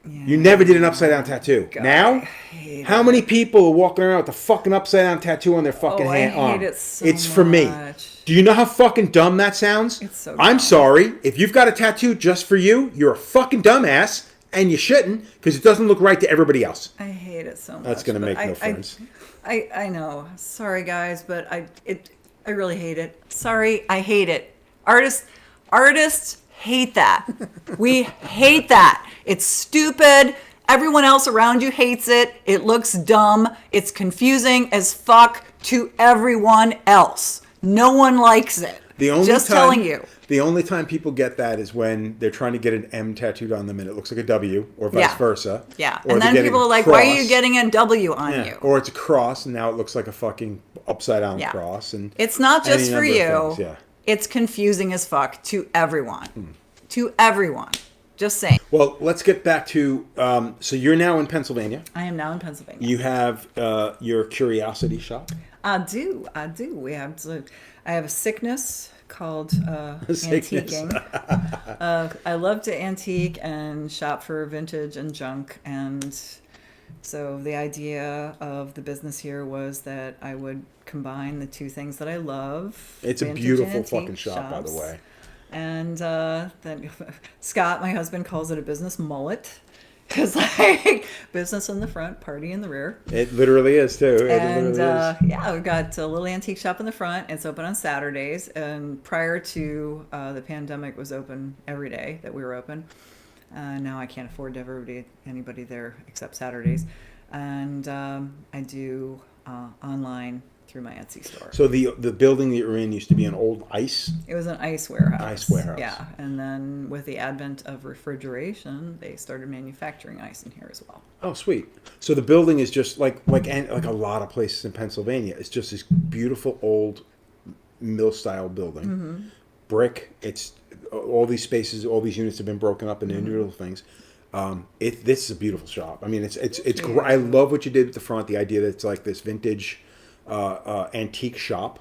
Yeah. You never did an upside down tattoo. God, now, how many people are walking around with a fucking upside down tattoo on their fucking hand?
I hate it so
It's for me. Do you know how fucking dumb that sounds?
It's so
I'm
dumb.
sorry. If you've got a tattoo just for you, you're a fucking dumbass, and you shouldn't, because it doesn't look right to everybody else.
I hate it so much.
That's going to make no friends.
I know. Sorry, guys, but I really hate it. Sorry, I hate it. Artists hate that. We hate that. It's stupid. Everyone else around you hates it. It looks dumb. It's confusing as fuck to everyone else. No one likes it. Telling you.
The only time people get that is when they're trying to get an M tattooed on them and it looks like a W, or vice versa.
Yeah. And then people are like, why are you getting a W on you?
Or it's a cross and now it looks like a fucking upside down cross. And
it's not just for you. It's confusing as fuck to everyone. To everyone. Just saying.
Well, let's get back to, so you're now in Pennsylvania.
I am now in Pennsylvania.
You have your curiosity shop.
I do. I have a sickness called antiquing. I love to antique and shop for vintage and junk. And so the idea of the business here was that I would combine the two things that I love.
It's a beautiful fucking shop, by the way.
And then Scott, my husband, calls it a business mullet. Because like business in the front, party in the rear.
It literally is too.
We've got a little antique shop in the front. It's open on Saturdays. And prior to the pandemic, it was open every day that we were open. Now I can't afford to have anybody there except Saturdays. And I do online through my Etsy store.
So the building that you're in used to be an old ice?
It was an ice warehouse.
Ice warehouse.
Yeah, and then with the advent of refrigeration, they started manufacturing ice in here as well.
Oh, sweet. So the building is just like a lot of places in Pennsylvania. It's just this beautiful old mill-style building. Mm-hmm. Brick. It's all these spaces, all these units have been broken up into individual things. This is a beautiful shop. I mean, it's great. I love what you did at the front. The idea that it's like this vintage antique shop,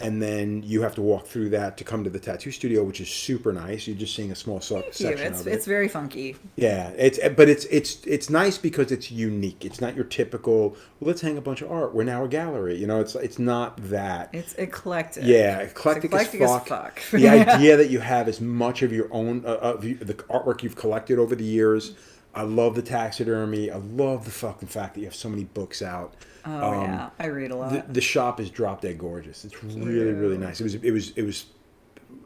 and then you have to walk through that to come to the tattoo studio, which is super nice. You're just seeing a small section of it.
It's very funky.
Yeah, it's nice because it's unique. It's not your typical, well, let's hang a bunch of art. We're now a gallery. It's not that.
It's eclectic.
Yeah, eclectic as fuck. The idea that you have as much of your own the artwork you've collected over the years. I love the taxidermy. I love the fucking fact that you have so many books out.
Oh yeah, I read a lot.
The shop is drop dead gorgeous. It's really, really nice. It was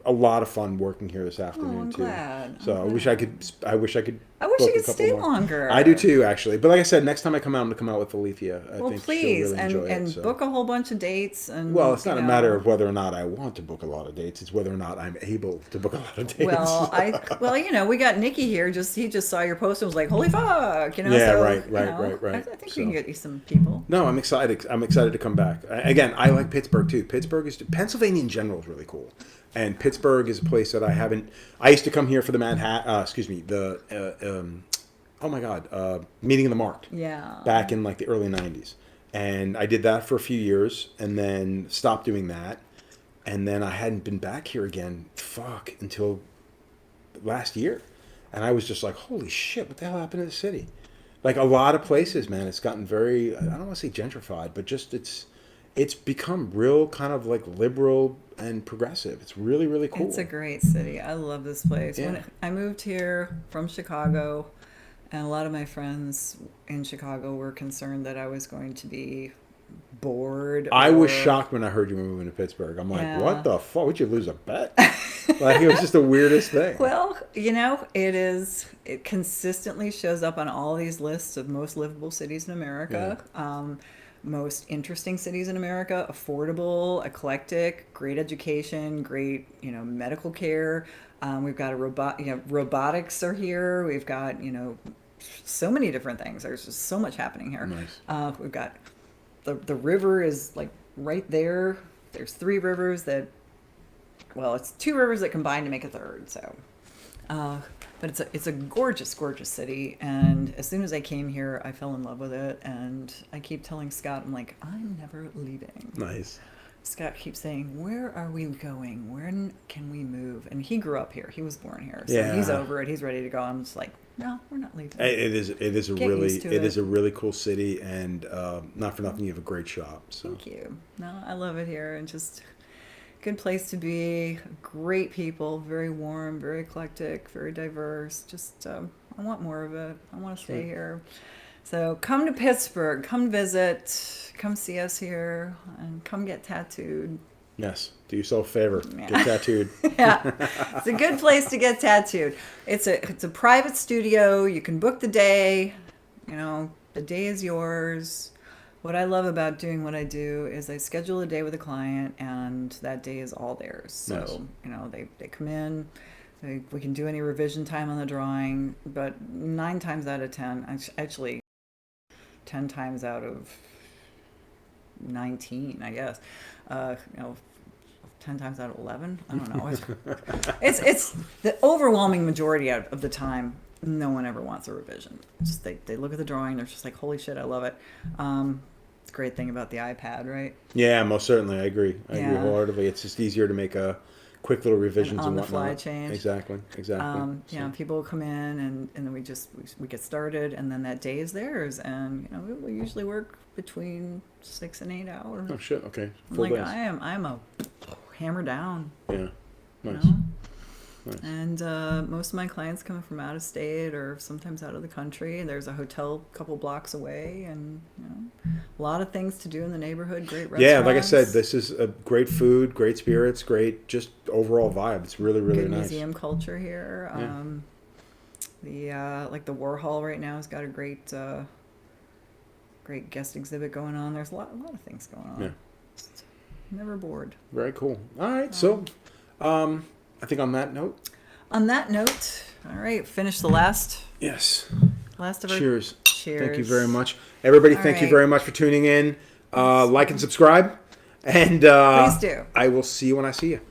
a lot of fun working here this afternoon too. So I wish I could.
I wish you could stay longer.
I do too, actually. But like I said, next time I come out, I'm gonna come out with Alethea. I think
please,
she'll really enjoy
and
it,
book a whole bunch of dates. And
well, it's not a matter of whether or not I want to book a lot of dates. It's whether or not I'm able to book a lot of dates.
Well, we got Nikki here. He just saw your post and was like, "Holy fuck!"
Yeah,
so,
right.
I think we can get you some people.
No, I'm excited. I'm excited to come back. Again, I like Pittsburgh too. Pennsylvania in general is really cool. And Pittsburgh is a place that I used to come here for the Meeting of the Marked.
Yeah.
Back in like the early 90s. And I did that for a few years and then stopped doing that. And then I hadn't been back here again, until last year. And I was just like, holy shit, what the hell happened to the city? Like a lot of places, man, it's gotten very, I don't want to say gentrified, but just it's become real kind of like liberal and progressive. It's really, really cool.
It's a great city. I love this place.
Yeah.
When I moved here from Chicago, and a lot of my friends in Chicago were concerned that I was going to be bored.
I was
or-
shocked when I heard you were moving to Pittsburgh. I'm like,
Yeah.
what the fuck? Would you lose a bet? Like, it was just the weirdest thing.
Well, it consistently shows up on all these lists of most livable cities in America, most interesting cities in America, affordable, eclectic, great education, great, medical care. We've got robotics are here. We've got, so many different things. There's just so much happening here.
Nice.
We've got the river is like right there. There's 3 rivers it's 2 rivers that combine to make a third. So, but it's a gorgeous, gorgeous city. And as soon as I came here, I fell in love with it. And I keep telling Scott, I'm like, I'm never leaving.
Nice.
Scott keeps saying, where are we going? When can we move? And he grew up here. He was born here. So he's over it. He's ready to go. I'm just like, no, we're not leaving.
It is
Get used to it.
is a really cool city, and not for nothing, you have a great shop. So.
Thank you. No, I love it here, and just good place to be. Great people, very warm, very eclectic, very diverse. Just I want more of it. I want to stay here. So come to Pittsburgh, come visit, come see us here, and come get tattooed.
Yes, do yourself a favor. Get tattooed.
Yeah, it's a good place to get tattooed. It's a private studio. You can book the day. The day is yours. What I love about doing what I do is I schedule a day with a client, and that day is all theirs. So
Nice.
They come in. We can do any revision time on the drawing, but 9 times out of 10, actually 10 times out of 19, I guess. 10 times out of 11. I don't know. It's the overwhelming majority of the time. No one ever wants a revision. Just they look at the drawing. They're just like, holy shit, I love it. It's a great thing about the iPad, right?
Yeah, most certainly. I agree. I agree
Yeah.
wholeheartedly. It's just easier to make quick little revisions and whatnot.
On-the-fly change.
Exactly.
People will come in and then we get started, and then that day is theirs, and we usually work between 6 and 8 hours.
Oh shit. Okay.
I'm
Full
like,
days.
I'm a hammer down.
Yeah. Nice.
You know?
Nice.
And most of my clients come from out of state or sometimes out of the country. There's a hotel a couple blocks away, and a lot of things to do in the neighborhood. Great restaurants.
Yeah, like I said, this is a great food, great spirits, great just overall vibe. It's really, really
good
nice.
museum culture here.
Yeah.
The Warhol right now has got a great guest exhibit going on. There's a lot of things going on.
Yeah.
Just never bored.
Very cool. All right, so I think on that note.
On that note, all right, finish the last
Yes.
of our
Cheers.
Cheers.
Thank you very much. Everybody,
All
thank you
right.
very much for tuning in. Like and subscribe. And
Please do.
I will see you when I see you.